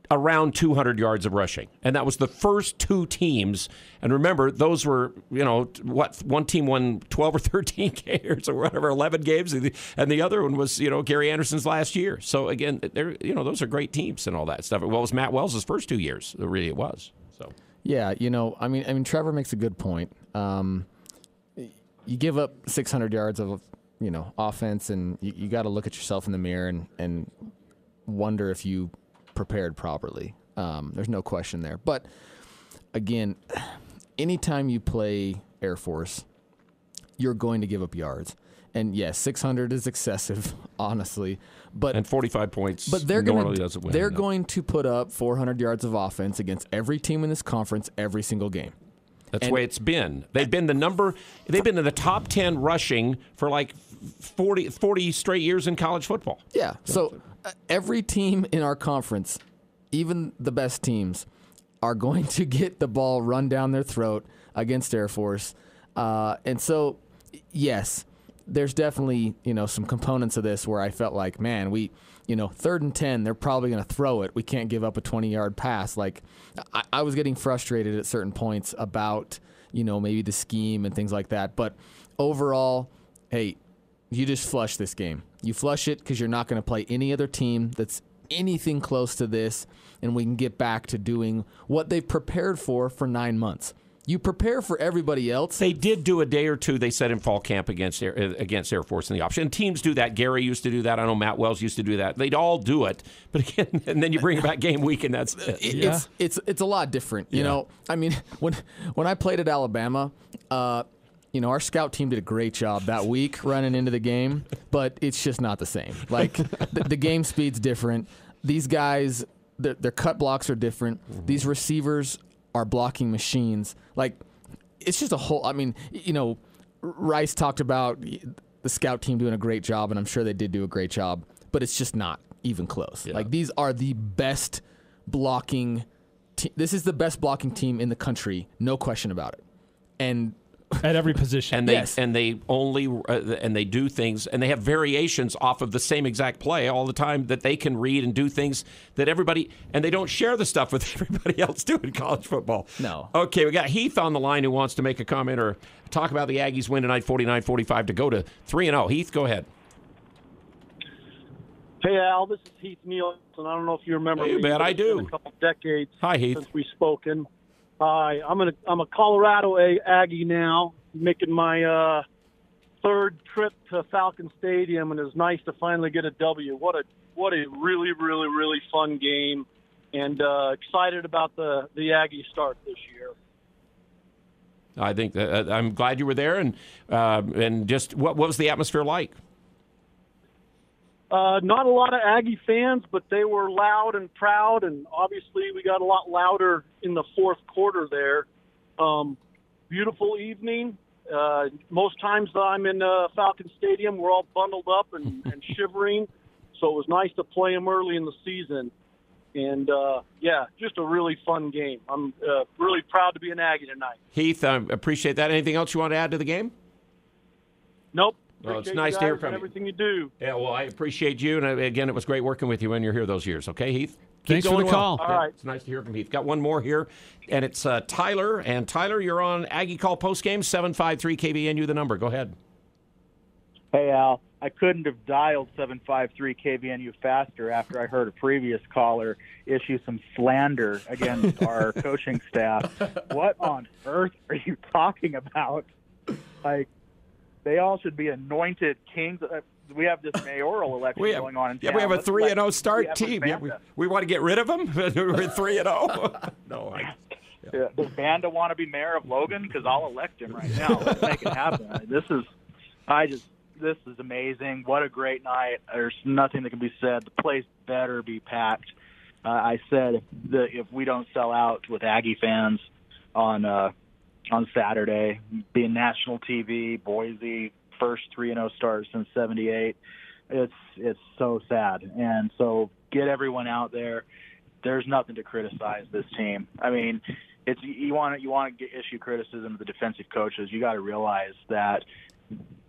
around 200 yards of rushing. And that was the first 2 teams. And remember, those were, one team won 12 or 13 games or whatever, 11 games. And the other one was, Gary Anderson's last year. So, again, those are great teams and all that stuff. Well, it was Matt Wells' first 2 years. Really, it was. So. Yeah, I mean, Trevor makes a good point. You give up 600 yards of, offense, and you got to look at yourself in the mirror and wonder if you prepared properly. There's no question there. But again, anytime you play Air Force, you're going to give up yards. And yes, 600 is excessive, honestly. And 45 points. But they're doesn't win. They're going to put up 400 yards of offense against every team in this conference every single game. That's the way it's been. They've been in the top 10 rushing for like 40 straight years in college football. Yeah. So every team in our conference, even the best teams, are going to get the ball run down their throat against Air Force. And so, yes, there's definitely, some components of this where I felt like, man, 3rd and 10, they're probably going to throw it. We can't give up a 20-yard pass. Like, I was getting frustrated at certain points about, maybe the scheme and things like that. But overall, hey, you just flush this game. You flush it because you're not going to play any other team that's anything close to this, and we can get back to doing what they've prepared for 9 months. You prepare for everybody else. They did do a day or two, they said, in fall camp against Air Force in the option. And teams do that. Gary used to do that. I know Matt Wells used to do that. They'd all do it. But again, and then you bring it back game week, and that's it. It's a lot different. You know, I mean, when I played at Alabama, our scout team did a great job that week running into the game, but it's just not the same. Like, the game speed's different. These guys, their cut blocks are different. Mm-hmm. These receivers are blocking machines. Like, it's just a whole, Rice talked about the scout team doing a great job, and I'm sure they did do a great job, but it's just not even close. Yeah. Like, these are the best blocking this is the best blocking team in the country, no question about it. And at every position. And they only and they do things, and they have variations off of the same exact play all the time that they can read and do things that everybody, and they don't share the stuff with everybody else doing in college football. No. Okay, we got Heath on the line who wants to make a comment or talk about the Aggies win tonight 49-45 to go to 3-0. Heath, go ahead. Hey, Al, this is Heath Nielsen. I don't know if you remember me. Bet I do. It's been a couple decades Hi, Heath. since we've spoken. Hi, I'm a Colorado Aggie now, making my third trip to Falcon Stadium, and it's nice to finally get a W. What a really, really, really fun game, and excited about the Aggie start this year. I think that, I'm glad you were there, and just what was the atmosphere like? Not a lot of Aggie fans, but they were loud and proud, and obviously we got a lot louder in the fourth quarter there. Beautiful evening. Most times that I'm in Falcon Stadium, we're all bundled up and shivering, so it was nice to play them early in the season. And, just a really fun game. I'm really proud to be an Aggie tonight. Heath, I appreciate that. Anything else you want to add to the game? Nope. Well, it's nice to hear from you. Everything you do. Yeah, well, I appreciate you, and again, it was great working with you when you're here those years. Okay, Heath? Thanks for the going call. well. All right. It's nice to hear from you. Got one more here, and it's Tyler. And Tyler, you're on Aggie Call postgame, 753 KVNU, the number. Go ahead. Hey, Al. I couldn't have dialed 753 KVNU faster after I heard a previous caller issue some slander against our coaching staff. What on earth are you talking about? Like, they all should be anointed kings. We have this mayoral election going on in town. Yeah, we have a 3-0 start team. Yeah, we want to get rid of them? We're 3-0. No, Does Banda want to be mayor of Logan? Because I'll elect him right now. Let's make it happen. This is amazing. What a great night. There's nothing that can be said. The place better be packed. I said that if we don't sell out with Aggie fans on Saturday, being national TV, Boise, first 3-0 start since '78, it's so sad. And so get everyone out there. There's nothing to criticize this team. I mean, you want to issue criticism of the defensive coaches. You got to realize that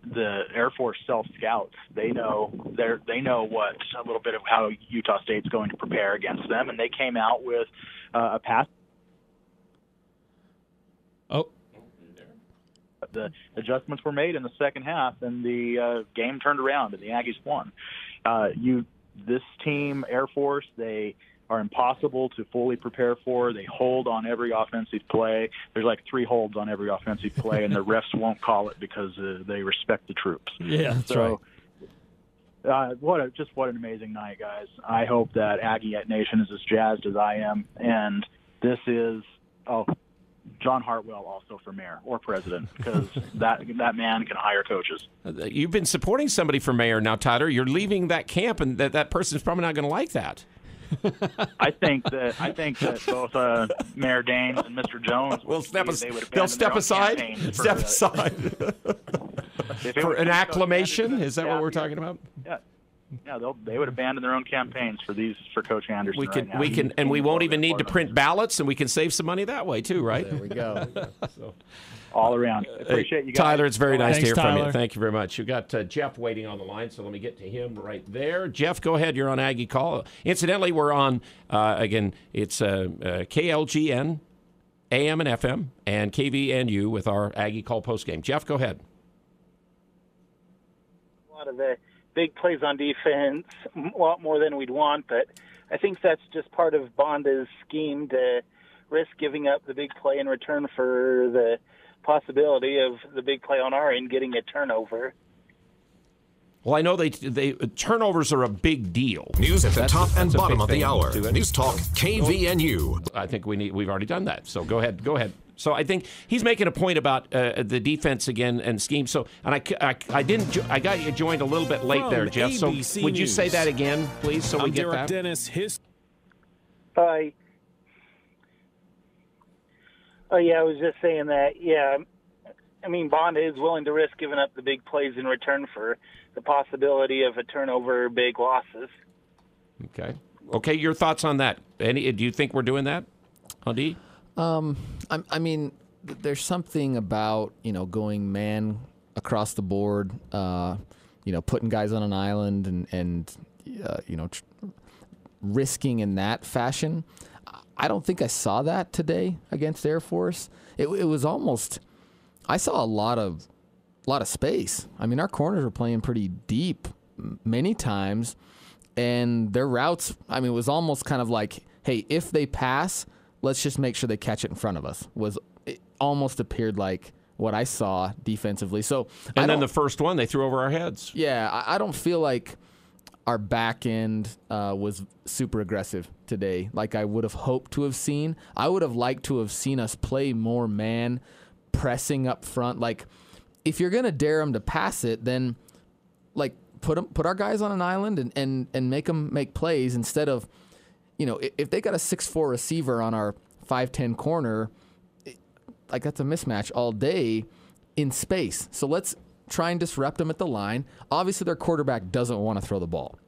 the Air Force self-scouts, they know what a little bit of how Utah State's going to prepare against them, and they came out with a pass. Oh. The adjustments were made in the second half, and the game turned around, and the Aggies won. This team, Air Force, they are impossible to fully prepare for. They hold on every offensive play. There's like 3 holds on every offensive play, and the refs won't call it because they respect the troops. Yeah, that's right. What an amazing night, guys. I hope that Aggie Nation is as jazzed as I am. And this is John Hartwell also for mayor or president, because that man can hire coaches. You've been supporting somebody for mayor now, Tyler. You're leaving that camp, and that person's probably not going to like that. I think that both Mayor Daines and Mr. Jones will step aside. Step aside for an acclamation. Is that what we're talking about? Yeah, they would abandon their own campaigns for Coach Anderson. We won't even need to print ballots, and we can save some money that way too, right? There we go. All around. Appreciate you guys. Tyler, it's very nice to hear Tyler. from you. Thank you very much. You got Jeff waiting on the line, so let me get to him right there. Jeff, go ahead. You're on Aggie Call. Incidentally, we're on, again, it's KLGN, AM and FM, and KVNU with our Aggie Call postgame. Jeff, go ahead. A lot of the big plays on defense, a lot more than we'd want, but I think that's just part of Bonda's scheme to risk giving up the big play in return for the possibility of the big play on our end getting a turnover. Well, I know they turnovers are a big deal. News at the top and bottom of the hour. News Talk KVNU. I think we've already done that. So go ahead. So I think he's making a point about the defense again and scheme. So I got you joined a little bit late there, Jeff. So would you say that again, please, so we get Derek that? Dennis, I was just saying that. Yeah, I mean, Bonda is willing to risk giving up the big plays in return for the possibility of a turnover or big losses. Okay. Your thoughts on that? Do you think we're doing that, Hundi? I mean, there's something about going man across the board, putting guys on an island and risking in that fashion. I don't think I saw that today against Air Force. It was almost, I saw a lot of space. I mean, our corners were playing pretty deep many times, and their routes, I mean, it was almost kind of like, hey, if they pass, let's just make sure they catch it in front of us. It almost appeared like what I saw defensively. So, and then the first one they threw over our heads. Yeah, I don't feel like our back end was super aggressive today, like I would have hoped to have seen. I would have liked to have seen us play more man, pressing up front. Like, if you're gonna dare them to pass it, then like put our guys on an island and make them make plays instead of, if they got a 6'4" receiver on our 5'10" corner, like that's a mismatch all day in space. So let's try and disrupt them at the line. Obviously, their quarterback doesn't want to throw the ball.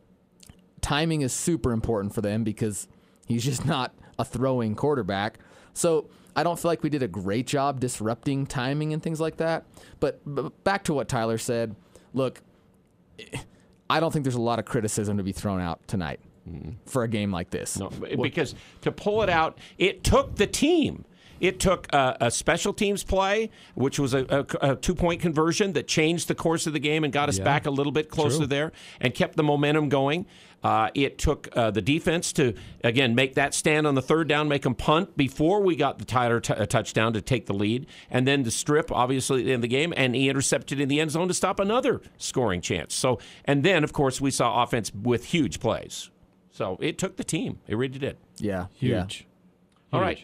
Timing is super important for them because he's just not a throwing quarterback. So I don't feel like we did a great job disrupting timing and things like that. But back to what Tyler said, look, I don't think there's a lot of criticism to be thrown out tonight. for a game like this. No, because to pull it out, it took the team. It took a special teams play, which was a 2-point conversion that changed the course of the game and got us back a little bit closer there and kept the momentum going. It took the defense to, again, make that stand on the third down, make them punt before we got the Tyler touchdown to take the lead, and then the strip, obviously, in the game, and he intercepted in the end zone to stop another scoring chance. So, and then, of course, we saw offense with huge plays. So it took the team. It really did. Yeah. Huge. All right.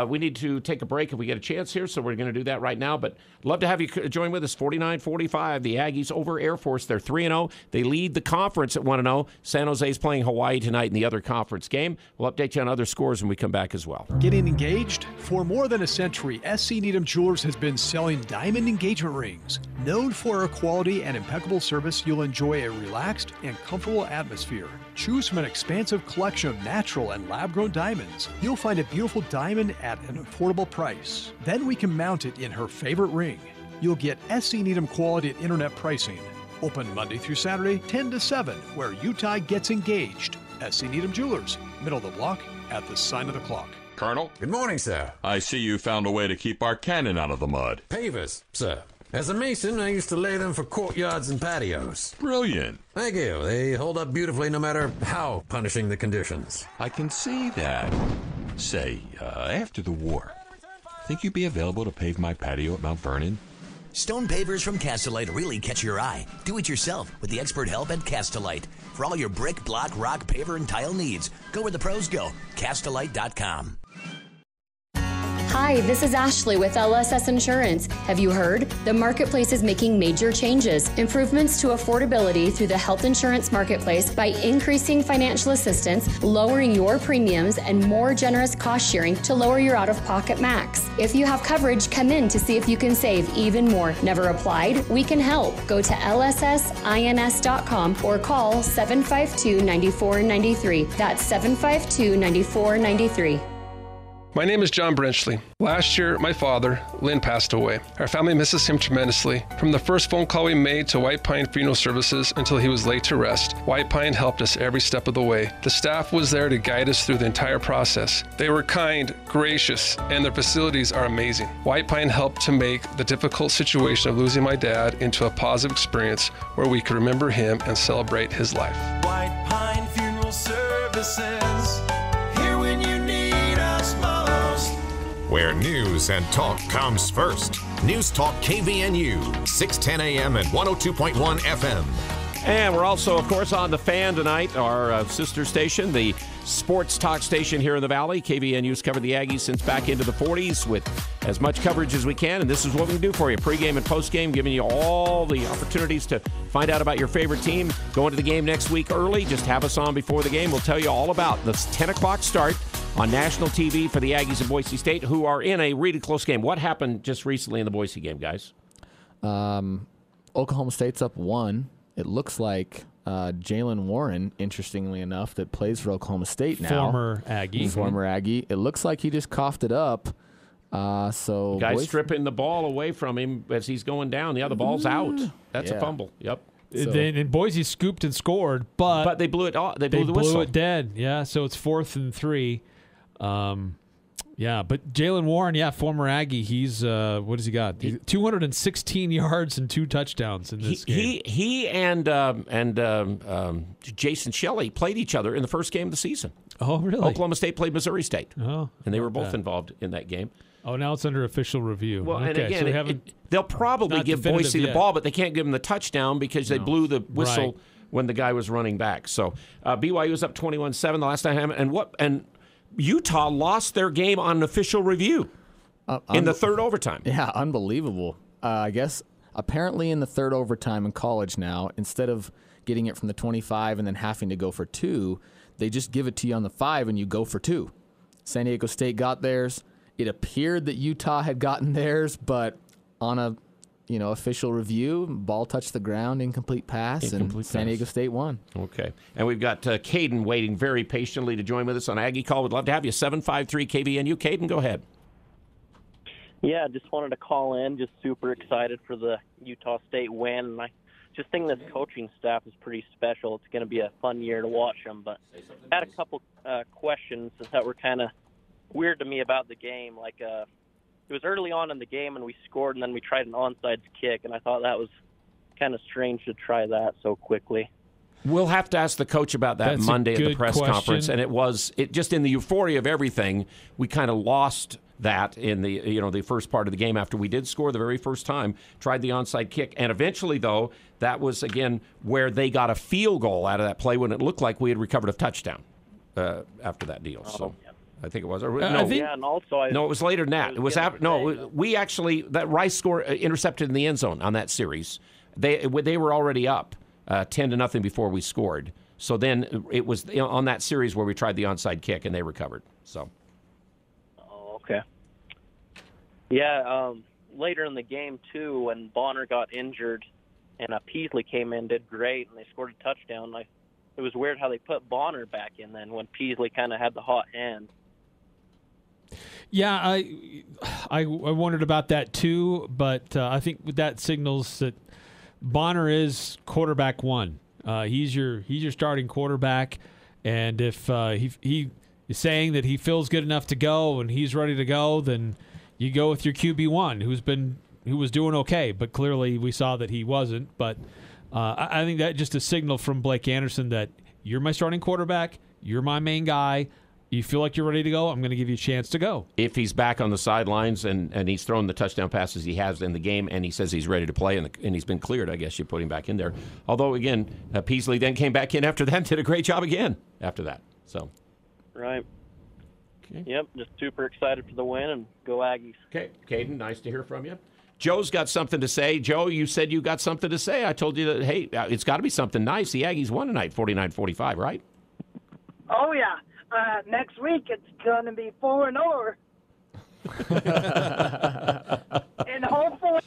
We need to take a break if we get a chance here, so we're going to do that right now. But love to have you join with us. 49-45, the Aggies over Air Force. They're 3-0. They lead the conference at 1-0. San Jose's playing Hawaii tonight in the other conference game. We'll update you on other scores when we come back as well. Getting engaged? For more than a century, SC Needham Jewelers has been selling diamond engagement rings. Known for our quality and impeccable service, you'll enjoy a relaxed and comfortable atmosphere. Choose from an expansive collection of natural and lab-grown diamonds. You'll find a beautiful diamond at an affordable price. Then we can mount it in her favorite ring. You'll get SC Needham quality at internet pricing. Open Monday through Saturday, 10 to 7, where Utah gets engaged. SC Needham Jewelers, middle of the block at the sign of the clock. Colonel? Good morning, sir. I see you found a way to keep our cannon out of the mud. Pavers, sir. As a mason, I used to lay them for courtyards and patios. Brilliant. Thank you. They hold up beautifully no matter how punishing the conditions. I can see that. Say, after the war, think you'd be available to pave my patio at Mount Vernon? Stone pavers from Castellite really catch your eye. Do it yourself with the expert help at Castellite. For all your brick, block, rock, paver, and tile needs, go where the pros go. Castellite.com. Hi, this is Ashley with LSS Insurance. Have you heard? The marketplace is making major changes. Improvements to affordability through the health insurance marketplace by increasing financial assistance, lowering your premiums, and more generous cost sharing to lower your out-of-pocket max. If you have coverage, come in to see if you can save even more. Never applied? We can help. Go to lssins.com or call 752-9493. That's 752-9493. My name is John Brenchley. Last year, my father, Lynn, passed away. Our family misses him tremendously. From the first phone call we made to White Pine Funeral Services until he was laid to rest, White Pine helped us every step of the way. The staff was there to guide us through the entire process. They were kind, gracious, and their facilities are amazing. White Pine helped to make the difficult situation of losing my dad into a positive experience where we could remember him and celebrate his life. White Pine Funeral Services, here when you need us most. Where news and talk comes first. News Talk KVNU, 610 AM and 102.1 FM. And we're also, of course, on The Fan tonight, our sister station, the sports talk station here in the Valley. KVNU's covered the Aggies since back into the 40s with as much coverage as we can, and this is what we can do for you. Pregame and postgame, giving you all the opportunities to find out about your favorite team. Going to the game next week early. Just have us on before the game. We'll tell you all about the 10 o'clock start on national TV for the Aggies of Boise State, who are in a really close game. What happened just recently in the Boise game, guys? Oklahoma State's up 1. It looks like Jalen Warren, interestingly enough, that plays for Oklahoma State now. Former Aggie. Former Aggie. It looks like he just coughed it up. So guy's stripping the ball away from him as he's going down. Yeah, the ball's out. That's a fumble. Yep. And Boise scooped and scored, but they blew it. They blew the whistle. It dead. Yeah, so it's 4th and 3. Yeah, but Jalen Warren, former Aggie, he's what has he got? 216 yards and 2 touchdowns in this game. He and Jason Shelley played each other in the first game of the season. Oh, really? Oklahoma State played Missouri State. Oh, and they were both involved in that game. Oh, now it's under official review. Well, okay, and again, so they'll probably give Boise the ball, but they can't give them the touchdown because they blew the whistle when the guy was running back. So BYU was up 21-7 the last time, and Utah lost their game on an official review in the third overtime. Yeah, unbelievable. I guess apparently in the third overtime in college now, instead of getting it from the 25 and then having to go for 2, they just give it to you on the 5 and you go for 2. San Diego State got theirs. It appeared that Utah had gotten theirs, but on a official review, ball touched the ground, incomplete pass, and San Diego State won. Okay. And we've got Caden waiting very patiently to join with us on Aggie Call. We'd love to have you. 753 KVNU. Caden, go ahead. Yeah, just wanted to call in. Just super excited for the Utah State win. And I just think this coaching staff is pretty special. It's going to be a fun year to watch them. But I had a couple questions that were kind of weird to me about the game. Like, it was early on in the game, and we scored, and then we tried an onside kick, and I thought that was kind of strange to try that so quickly. We'll have to ask the coach about that That's Monday a at the good press question. conference. And it just in the euphoria of everything, we kind of lost that in the first part of the game after we did score the very first time, tried the onside kick. And eventually, though, that was, again, where they got a field goal out of that play when it looked like we had recovered a touchdown after that deal. So I think it was. No, and also no, it was later than that. It was after. We actually, that Rice score intercepted in the end zone on that series. They were already up 10-0 before we scored. So then it was on that series where we tried the onside kick and they recovered. So. Okay. Yeah, later in the game, too, when Bonner got injured and Peasley came in, did great, and they scored a touchdown. It was weird how they put Bonner back in then when Peasley kind of had the hot hand. Yeah, I wondered about that, too, but I think that signals that Bonner is quarterback one. He's your starting quarterback, and if he is saying that he feels good enough to go and he's ready to go, then you go with your QB1, who was doing okay, but clearly we saw that he wasn't. But I think that just a signal from Blake Anderson that you're my starting quarterback, you're my main guy. You feel like you're ready to go, I'm going to give you a chance to go. If he's back on the sidelines and he's thrown the touchdown passes he has in the game and he says he's ready to play and he's been cleared, I guess you put him back in there. Although, again, Peasley then came back in after that and did a great job again after that. So, right. Okay. Yep, just super excited for the win and go Aggies. Okay, Caden, nice to hear from you. Joe's got something to say. Joe, you said you got something to say. I told you that, hey, it's got to be something nice. The Aggies won tonight, 49-45, right? Oh, yeah. Next week it's going to be 4-0. And hopefully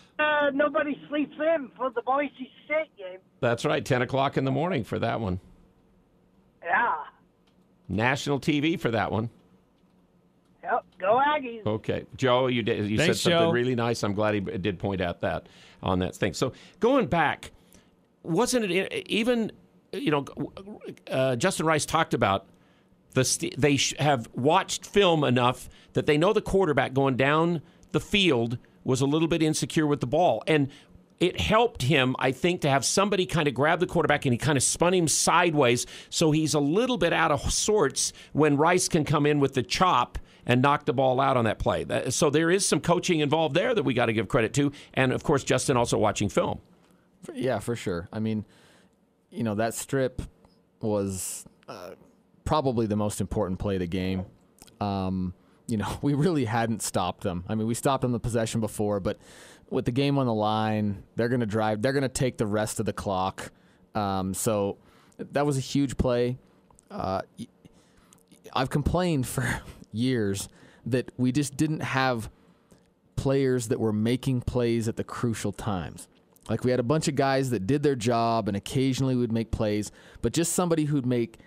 nobody sleeps in for the Boise State game. That's right, 10 o'clock in the morning for that one. Yeah. National TV for that one. Yep, go Aggies. Okay. Joe, you said something Joe. really nice. I'm glad he did point out that on that thing. So going back, wasn't it even, Justin Rice talked about they have watched film enough that they know the quarterback going down the field was a little bit insecure with the ball. And it helped him, I think, to have somebody kind of grab the quarterback and he kind of spun him sideways so he's a little bit out of sorts when Rice can come in with the chop and knock the ball out on that play. So there is some coaching involved there that we got to give credit to. And, of course, Justin also watching film. Yeah, for sure. I mean, that strip was probably the most important play of the game. We really hadn't stopped them. I mean, we stopped them the possession before, but with the game on the line, they're going to drive. They're going to take the rest of the clock. So that was a huge play. I've complained for years that we just didn't have players that were making plays at the crucial times. Like we had a bunch of guys that did their job and occasionally would make plays, but just somebody who'd make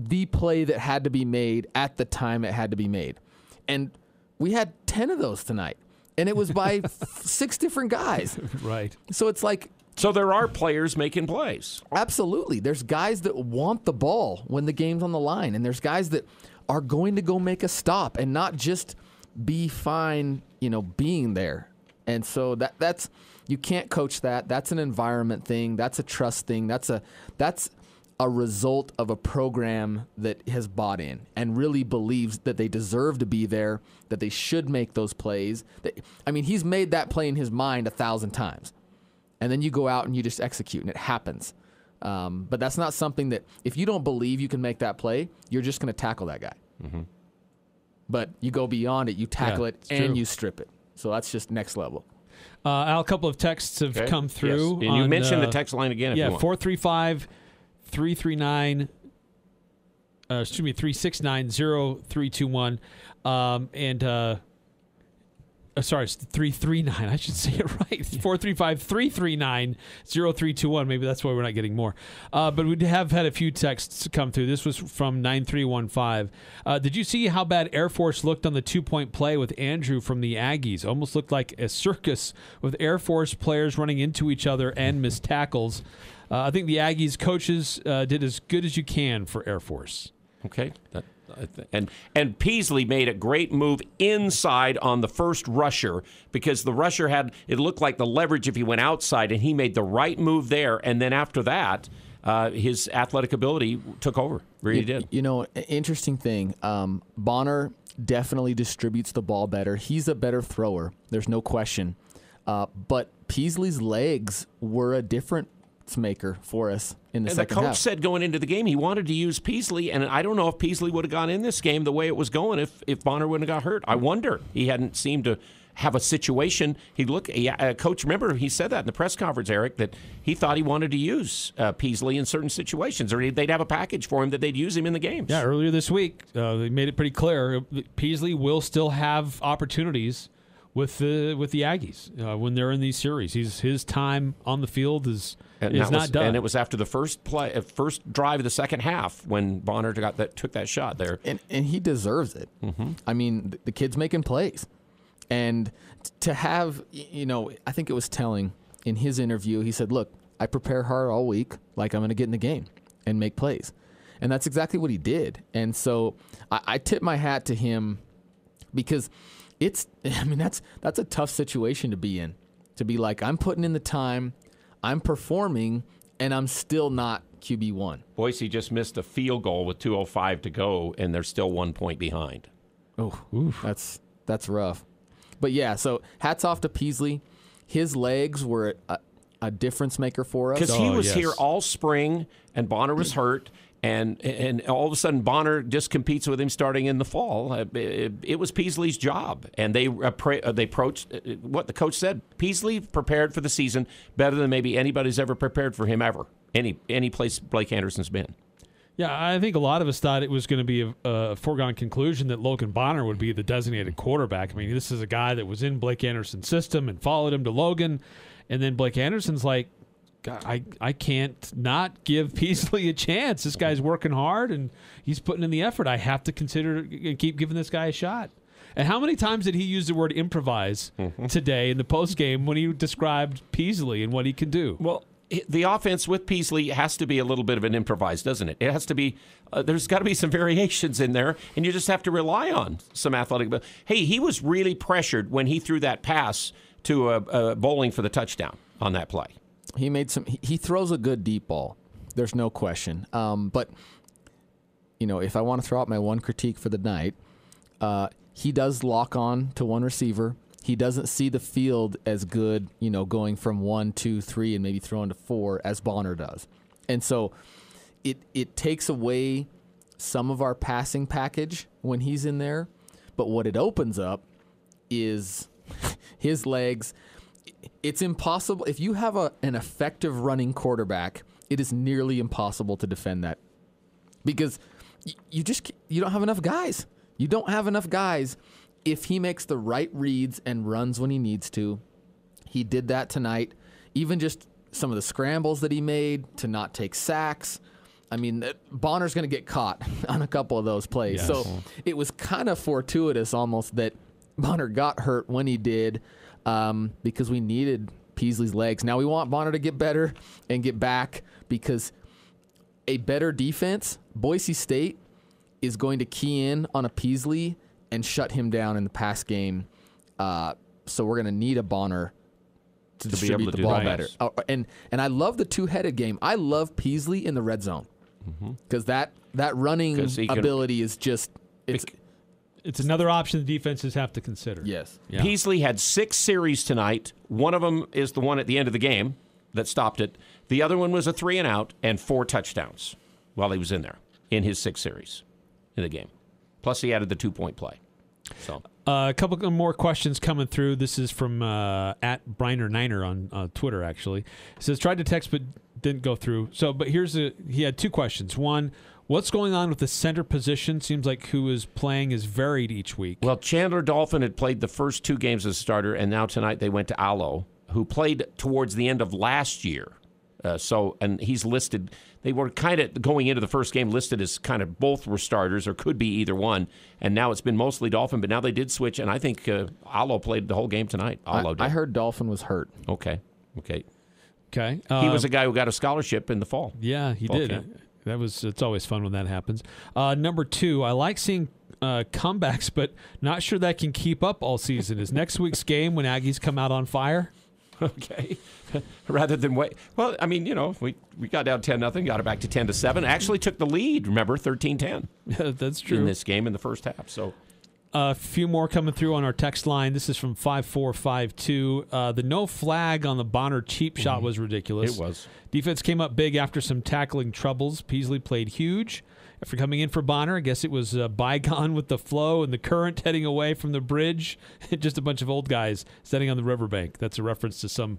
the play that had to be made at the time it had to be made. And we had 10 of those tonight, and it was by 6 different guys. Right. So it's like... So there are players making plays. Absolutely. There's guys that want the ball when the game's on the line, and there's guys that are going to go make a stop and not just be fine, being there. And so that's you can't coach that. That's an environment thing. That's a trust thing. That's a result of a program that has bought in and really believes that they deserve to be there, that they should make those plays. He's made that play in his mind 1,000 times. And then you go out and you just execute, and it happens. But that's not something that, if you don't believe you can make that play, you're just going to tackle that guy. Mm-hmm. But you go beyond it, you tackle it, and true. you strip it. So that's just next level. Al, a couple of texts have come through. Yes. And you mentioned the text line again if you want. 435-339, 369-0321. And Sorry, it's 339. I should say it right. 435-339-0321. Maybe that's why we're not getting more. But we have had a few texts come through. This was from 9315. Did you see how bad Air Force looked on the 2-point play with Andrew from the Aggies? Almost looked like a circus with Air Force players running into each other and missed tackles. I think the Aggies coaches did as good as you can for Air Force. Okay. And Peasley made a great move inside on the first rusher because the rusher it looked like the leverage if he went outside, and he made the right move there. And then after that, his athletic ability took over. Really did. You know, interesting thing. Bonner definitely distributes the ball better. He's a better thrower. There's no question. But Peasley's legs were a difference maker for us in the second half. And the coach said going into the game he wanted to use Peasley, and I don't know if Peasley would have gone in this game the way it was going if Bonner wouldn't have got hurt. I wonder. He hadn't seemed to have a situation. Coach, remember, he said that in the press conference, Eric, that he thought he wanted to use Peasley in certain situations, or they'd have a package for him that they'd use him in the games. Yeah, earlier this week, they made it pretty clear Peasley will still have opportunities with the Aggies when they're in these series. His time on the field is not done. And it was after the first drive of the second half when Bonner took that shot there. And he deserves it. Mm-hmm. I mean, the kid's making plays. And to have, I think it was telling in his interview, he said, look, I prepare hard all week like I'm going to get in the game and make plays. And that's exactly what he did. And so I tip my hat to him because that's a tough situation to be in. To be like, I'm putting in the time, I'm performing, and I'm still not QB1. Boise just missed a field goal with 2:05 to go, and they're still 1 point behind. Oh, that's rough. But yeah, so hats off to Peasley. His legs were a difference maker for us. Because he was here all spring, and Bonner was hurt, and all of a sudden Bonner just competes with him starting in the fall. It was Peasley's job, and they approached what the coach said. Peasley prepared for the season better than maybe anybody's ever prepared for him ever. Any place Blake Anderson's been. Yeah, I think a lot of us thought it was going to be a foregone conclusion that Logan Bonner would be the designated quarterback. I mean, this is a guy that was in Blake Anderson's system and followed him to Logan, and then Blake Anderson's like, God, I can't not give Peasley a chance. This guy's working hard, and he's putting in the effort. I have to keep giving this guy a shot. And how many times did he use the word improvise today in the postgame when he described Peasley and what he can do? Well, the offense with Peasley has to be a little bit of an improvise, doesn't it? It has to be. There's got to be some variations in there, and you just have to rely on some athletic ability. Hey, he was really pressured when he threw that pass to Bowling for the touchdown on that play. He throws a good deep ball. There's no question. But, if I want to throw out my one critique for the night, he does lock on to one receiver. He doesn't see the field as good, going from 1, 2, 3, and maybe throwing to 4 as Bonner does. And so it takes away some of our passing package when he's in there. But what it opens up is his legs. It's impossible. If you have an effective running quarterback, it is nearly impossible to defend that because you don't have enough guys. You don't have enough guys. If he makes the right reads and runs when he needs to, he did that tonight. Even just some of the scrambles that he made to not take sacks. I mean, Bonner's going to get caught on a couple of those plays. Yes. So it was kind of fortuitous almost that Bonner got hurt when he did. Because we needed Peasley's legs. Now we want Bonner to get better and get back because a better defense, Boise State, is going to key in on a Peasley and shut him down in the pass game. So we're going to need a Bonner to distribute the ball better. And I love the two-headed game. I love Peasley in the red zone because that running ability is just it's another option the defenses have to consider. Yes. Yeah. Peasley had 6 series tonight. One of them is the one at the end of the game that stopped it. The other one was a 3-and-out and 4 touchdowns while he was in there in his 6 series in the game. Plus, he added the 2-point play. So a couple of more questions coming through. This is from at Briner9er on Twitter, actually. It says, tried to text but didn't go through. But he had 2 questions. One, What's going on with the center position? Seems like who is playing is varied each week. Well, Chandler Dolphin had played the first 2 games as a starter, and now tonight they went to Allo, who played towards the end of last year. And he's listed. They were kind of going into the first game listed as kind of both were starters or could be either one. And now it's been mostly Dolphin, but now they did switch. And I think Allo played the whole game tonight. I heard Dolphin was hurt. Okay. He was a guy who got a scholarship in the fall. Yeah, he did. Camp. It's always fun when that happens. Number 2, I like seeing comebacks, but not sure that can keep up all season. Is next week's game when Aggies come out on fire? Okay. Rather than wait. Well, I mean, we got down 10-0, got it back to 10-7. Actually took the lead, remember, 13-10. That's true. In this game in the first half. So a few more coming through on our text line. This is from 5452. The no flag on the Bonner cheap shot was ridiculous. It was. Defense came up big after some tackling troubles. Peasley played huge. After coming in for Bonner, I guess it was bygone with the flow and the current heading away from the bridge. Just a bunch of old guys standing on the riverbank. That's a reference to some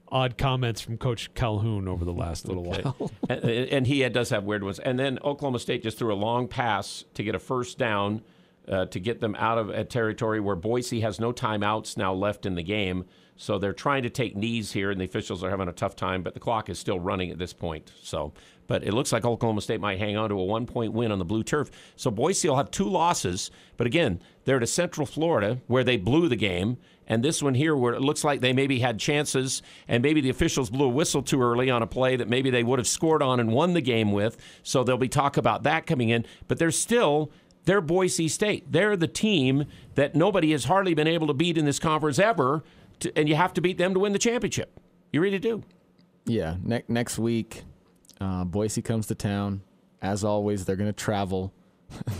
odd comments from Coach Calhoun over the last little while. and he does have weird ones. And then Oklahoma State just threw a long pass to get a first down to get them out of a territory where Boise has no timeouts now left in the game. So they're trying to take knees here, and the officials are having a tough time, but the clock is still running at this point. But it looks like Oklahoma State might hang on to a 1-point win on the blue turf. So Boise will have 2 losses, but again, they're to Central Florida where they blew the game, and this one here where it looks like they maybe had chances, and maybe the officials blew a whistle too early on a play that maybe they would have scored on and won the game with. So there'll be talk about that coming in, but they're Boise State. They're the team that nobody has hardly been able to beat in this conference ever, and you have to beat them to win the championship. You really do. Yeah, next week, Boise comes to town. As always, they're going to travel.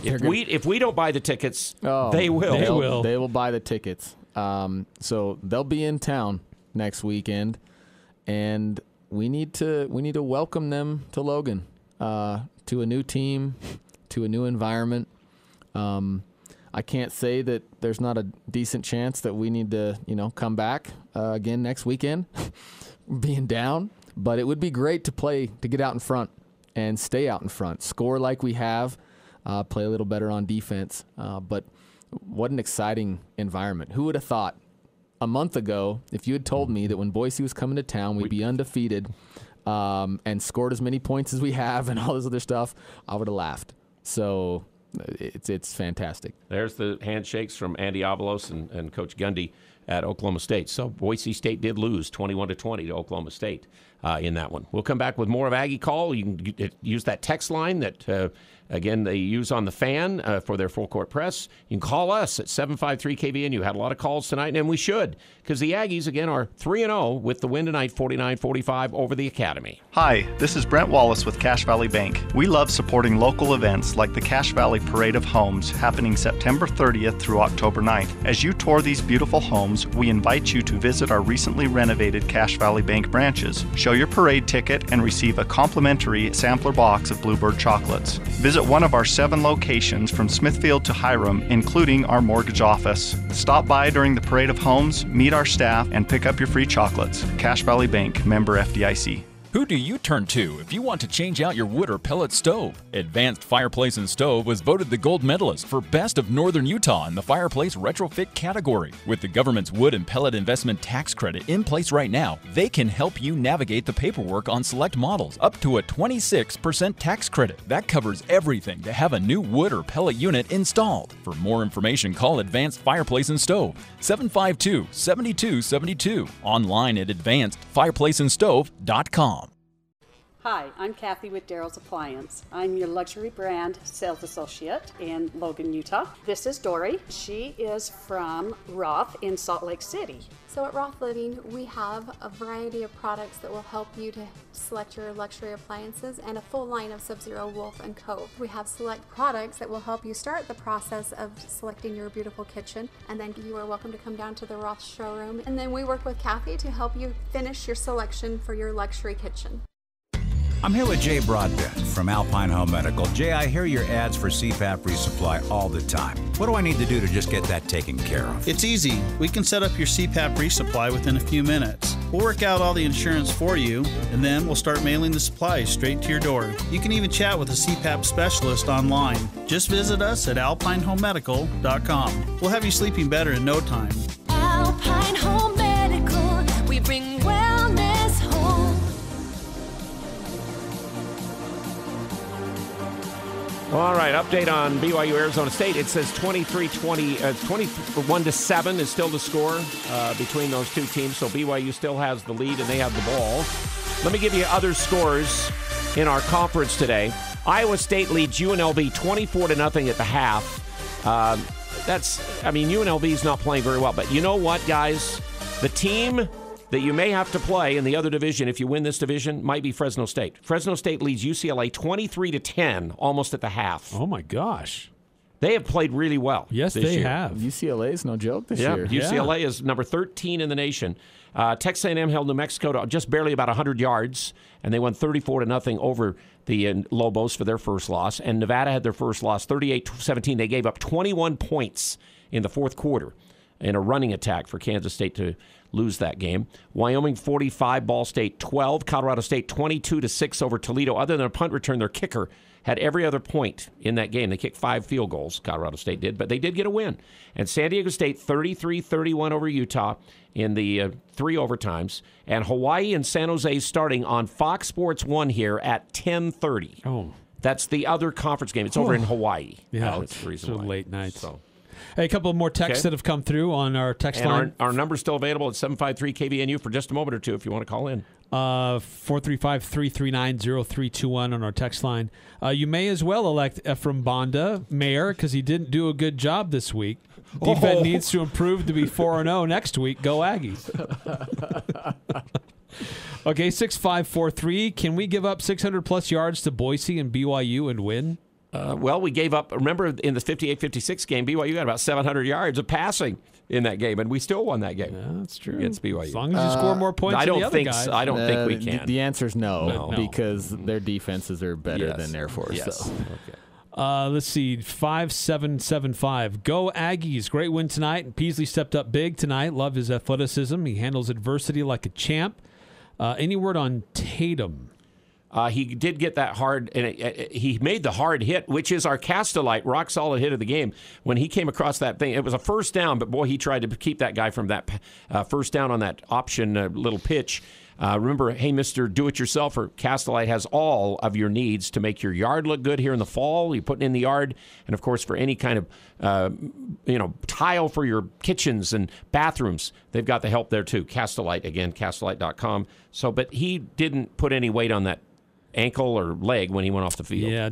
If we don't buy the tickets, they will. They will buy the tickets. So they'll be in town next weekend, and we need to welcome them to Logan, to a new team, to a new environment. I can't say that there's not a decent chance that we need to, come back again next weekend, being down. But it would be great to get out in front and stay out in front, score like we have, play a little better on defense. But what an exciting environment. Who would have thought a month ago, if you had told me that when Boise was coming to town, we'd be undefeated and scored as many points as we have and all this other stuff, I would have laughed. So it's fantastic. There's the handshakes from Andy Avalos and Coach Gundy at Oklahoma State. So Boise State did lose 21-20 to Oklahoma State in that one. We'll come back with more of Aggie Call. You can use that text line that, again, they use on the Fan for their full court press. You can call us at 753-KVN. You had a lot of calls tonight, and we should, because the Aggies, again, are 3-0 with the win tonight, 49-45 over the Academy. Hi, this is Brent Wallace with Cache Valley Bank. We love supporting local events like the Cache Valley Parade of Homes happening September 30th through October 9th. As you tour these beautiful homes, we invite you to visit our recently renovated Cache Valley Bank branches. Show your parade ticket and receive a complimentary sampler box of Bluebird chocolates. Visit one of our 7 locations from Smithfield to Hiram, including our mortgage office. Stop by during the Parade of Homes, meet our staff, and pick up your free chocolates. Cache Valley Bank, member FDIC. Who do you turn to if you want to change out your wood or pellet stove? Advanced Fireplace and Stove was voted the gold medalist for Best of Northern Utah in the fireplace retrofit category. With the government's wood and pellet investment tax credit in place right now, they can help you navigate the paperwork on select models up to a 26% tax credit. That covers everything to have a new wood or pellet unit installed. For more information, call Advanced Fireplace and Stove, 752-7272, online at advancedfireplaceandstove.com. Hi, I'm Kathy with Daryl's Appliance. I'm your luxury brand sales associate in Logan, Utah. This is Dory. She is from Roth in Salt Lake City. So at Roth Living, we have a variety of products that will help you to select your luxury appliances and a full line of Sub-Zero, Wolf, and Cove. We have select products that will help you start the process of selecting your beautiful kitchen, and then you are welcome to come down to the Roth showroom. And then we work with Kathy to help you finish your selection for your luxury kitchen. I'm here with Jay Broadbent from Alpine Home Medical. Jay, I hear your ads for CPAP resupply all the time. What do I need to do to just get that taken care of? It's easy. We can set up your CPAP resupply within a few minutes. We'll work out all the insurance for you, and then we'll start mailing the supplies straight to your door. You can even chat with a CPAP specialist online. Just visit us at alpinehomemedical.com. We'll have you sleeping better in no time. Alpine Home Medical, we bring wellness home. All right, update on BYU Arizona State. It says 21-7 is still the score between those two teams. So BYU still has the lead and they have the ball. Let me give you other scores in our conference today. Iowa State leads UNLV 24-0 at the half. UNLV is not playing very well. But you know what, guys? The team that you may have to play in the other division, if you win this division, might be Fresno State. Fresno State leads UCLA 23-10, almost at the half. Oh, my gosh. They have played really well. Yes, this they year. have. UCLA is no joke this Yeah, year. UCLA is number 13 in the nation. Texas A&M held New Mexico to just barely about 100 yards, and they won 34-0 over the Lobos for their first loss. And Nevada had their first loss, 38-17. They gave up 21 points in the fourth quarter in a running attack for Kansas State to lose that game. Wyoming 45, Ball State 12, Colorado State 22-6 over Toledo. Other than a punt return, their kicker had every other point in that game. They kicked 5 field goals, Colorado State did, but they did get a win. And San Diego State 33-31 over Utah in the 3 overtimes. And Hawaii and San Jose starting on Fox Sports 1 here at 10:30. Oh. That's the other conference game. It's over in Hawaii. Yeah, that's the reason why. late nights. So. Hey, a couple more texts that have come through on our text line. Our number's still available at 753-KVNU for just a moment or two if you want to call in. 435-339-0321 on our text line. You may as well elect Ephraim Bonda mayor because he didn't do a good job this week. Defense needs to improve to be 4-0 next week. Go Aggies. Okay, 6543. Can we give up 600-plus yards to Boise and BYU and win? Well, we gave up. Remember, in the 58-56 game, BYU got about 700 yards of passing in that game, and we still won that game. Yeah, that's true. Against BYU. As long as you score more points than the other guys. I don't think we can. The answer is no, because their defenses are better than Air Force. Yes. So. Okay. Let's see, 5775. Go Aggies. Great win tonight. And Peasley stepped up big tonight. Love his athleticism. He handles adversity like a champ. Any word on Tatum? He did get that hard, and he made the hard hit, which is our Castellite rock-solid hit of the game. When he came across that thing, it was a first down, but boy, he tried to keep that guy from that first down on that option little pitch. Remember, hey, Mr. Do-It-Yourselfer, Castellite has all of your needs to make your yard look good here in the fall. You're putting in the yard, and of course, for any kind of tile for your kitchens and bathrooms, they've got the help there too. Castellite, again, Castellite.com. So, but he didn't put any weight on that ankle or leg when he went off the field. Yeah,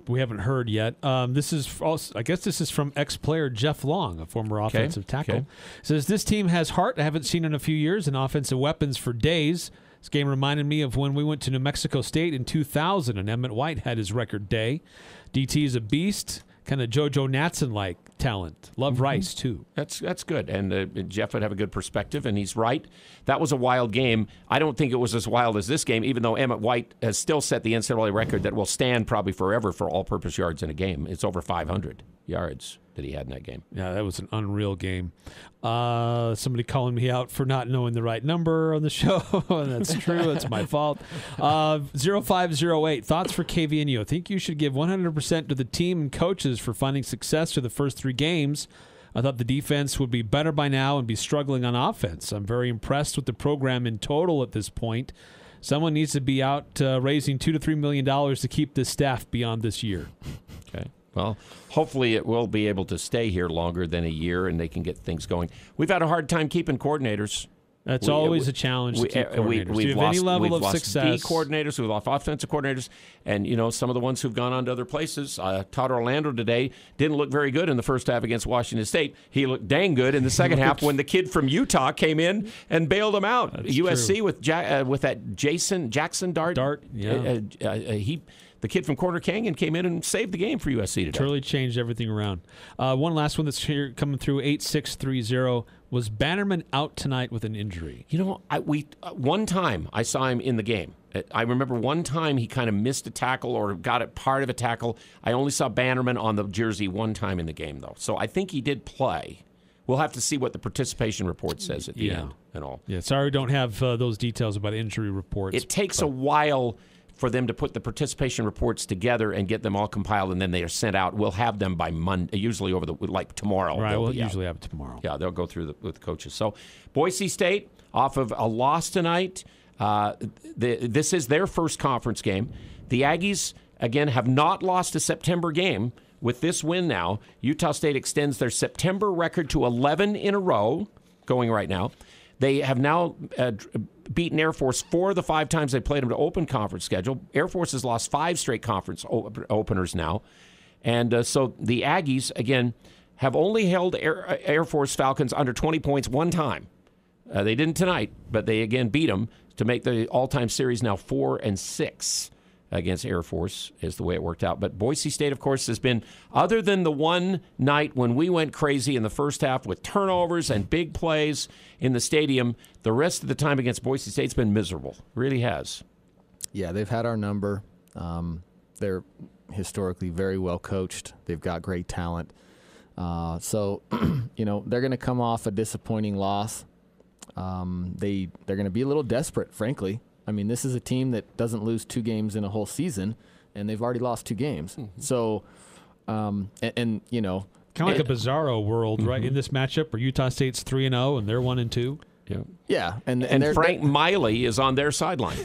we haven't heard yet. This is also, I guess this is from ex-player Jeff Long, a former offensive tackle. Okay. Says, this team has heart I haven't seen in a few years and offensive weapons for days. This game reminded me of when we went to New Mexico State in 2000 and Emmett White had his record day. DT is a beast, kind of JoJo Natson-like talent. Love Rice, too. That's good. And Jeff would have a good perspective, and he's right. That was a wild game. I don't think it was as wild as this game, even though Emmett White has still set the NCAA record that will stand probably forever for all-purpose yards in a game. It's over 500 yards that he had in that game. Yeah, that was an unreal game. Somebody calling me out for not knowing the right number on the show. That's true. It's my fault. 0508. Thoughts for KVNU. I think you should give 100% to the team and coaches for finding success through the first 3 games. I thought the defense would be better by now and be struggling on offense. I'm very impressed with the program in total at this point. Someone needs to be out raising $2 to $3 million to keep this staff beyond this year. Okay. Well, hopefully it will be able to stay here longer than a year and they can get things going. We've had a hard time keeping coordinators. That's always a challenge to keep coordinators. We've lost any level of success. D coordinators, we've lost offensive coordinators, and some of the ones who've gone on to other places. Todd Orlando today didn't look very good in the first half against Washington State. He looked dang good in the second half when the kid from Utah came in and bailed him out. That's USC true. with that Jackson Dart. Yeah. The kid from Corner Canyon came in and saved the game for USC today. Totally changed everything around. One last one that's here coming through, 8630. Was Bannerman out tonight with an injury? One time I saw him in the game. I remember one time he kind of missed a tackle or got a part of a tackle. I only saw Bannerman on the jersey one time in the game, though. So I think he did play. We'll have to see what the participation report says at the end and all. Yeah, sorry we don't have those details about injury reports. It takes a while for them to put the participation reports together and get them all compiled, and then they are sent out. We'll have them by Monday, usually tomorrow. Right, we'll usually have it tomorrow. Yeah, they'll go through with the coaches. So Boise State, off of a loss tonight, this is their first conference game. The Aggies, again, have not lost a September game. With this win now, Utah State extends their September record to 11 in a row, going right now. They have now beaten Air Force 4 of the 5 times they played them to open conference schedule. Air Force has lost 5 straight conference openers now. And so the Aggies, again, have only held Air Force Falcons under 20 points one time. They didn't tonight, but they again beat them to make the all-time series now 4-6 against Air Force is the way it worked out. But Boise State, of course, has been, other than the one night when we went crazy in the first half with turnovers and big plays in the stadium, the rest of the time against Boise State's been miserable. Really has. Yeah, they've had our number. They're historically very well coached. They've got great talent. So, they're going to come off a disappointing loss. They're going to be a little desperate, frankly. I mean, this is a team that doesn't lose 2 games in a whole season, and they've already lost 2 games. Mm-hmm. So, kind of like a bizarro world, right? In this matchup where Utah State's 3-0 and they're 1-2. Yeah, and Frank Miley is on their sideline.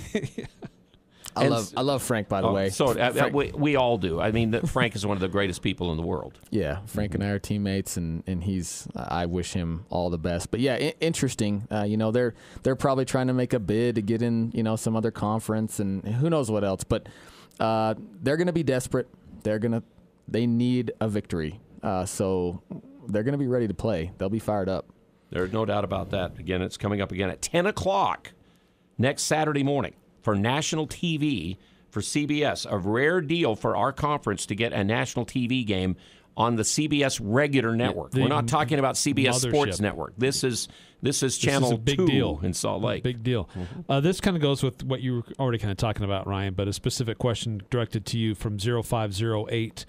I love Frank, by the way. So we all do. I mean, Frank is one of the greatest people in the world. Yeah, Frank and I are teammates, and I wish him all the best. But yeah, interesting. They're probably trying to make a bid to get in, some other conference, and who knows what else. But they're going to be desperate. They need a victory. So they're going to be ready to play. They'll be fired up. There's no doubt about that. Again, it's coming up again at 10 o'clock next Saturday morning. For national TV for CBS, a rare deal for our conference to get a national TV game on the CBS regular network. We're not talking about CBS Sports Network. This is Channel 2 in Salt Lake. Big deal. Mm-hmm. This kind of goes with what you were already kind of talking about, Ryan, but a specific question directed to you from 0508.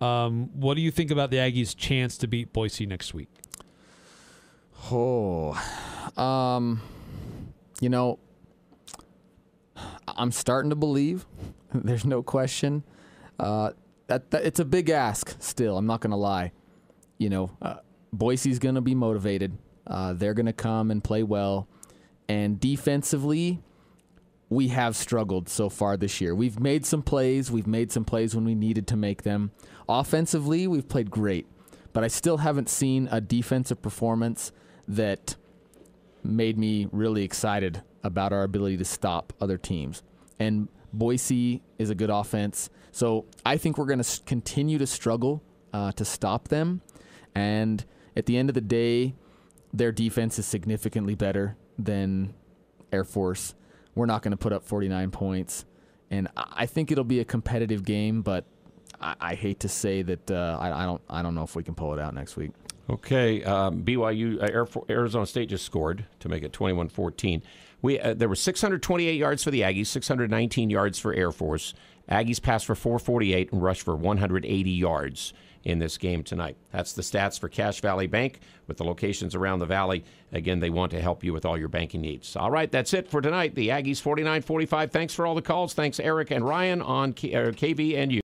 What do you think about the Aggies' chance to beat Boise next week? I'm starting to believe. There's no question. That it's a big ask still. I'm not going to lie. Boise's going to be motivated. They're going to come and play well. And defensively, we have struggled so far this year. We've made some plays. We've made some plays when we needed to make them. Offensively, we've played great. But I still haven't seen a defensive performance that made me really excited about our ability to stop other teams. And Boise is a good offense. So I think we're going to continue to struggle to stop them. And at the end of the day, their defense is significantly better than Air Force. We're not going to put up 49 points. And I think it'll be a competitive game, but I hate to say that I don't know if we can pull it out next week. Okay, BYU, Arizona State just scored to make it 21-14. There were 628 yards for the Aggies, 619 yards for Air Force. Aggies passed for 448 and rushed for 180 yards in this game tonight. That's the stats for Cache Valley Bank with the locations around the valley. Again, they want to help you with all your banking needs. All right, that's it for tonight. The Aggies 49-45. Thanks for all the calls. Thanks, Eric and Ryan on KVNU.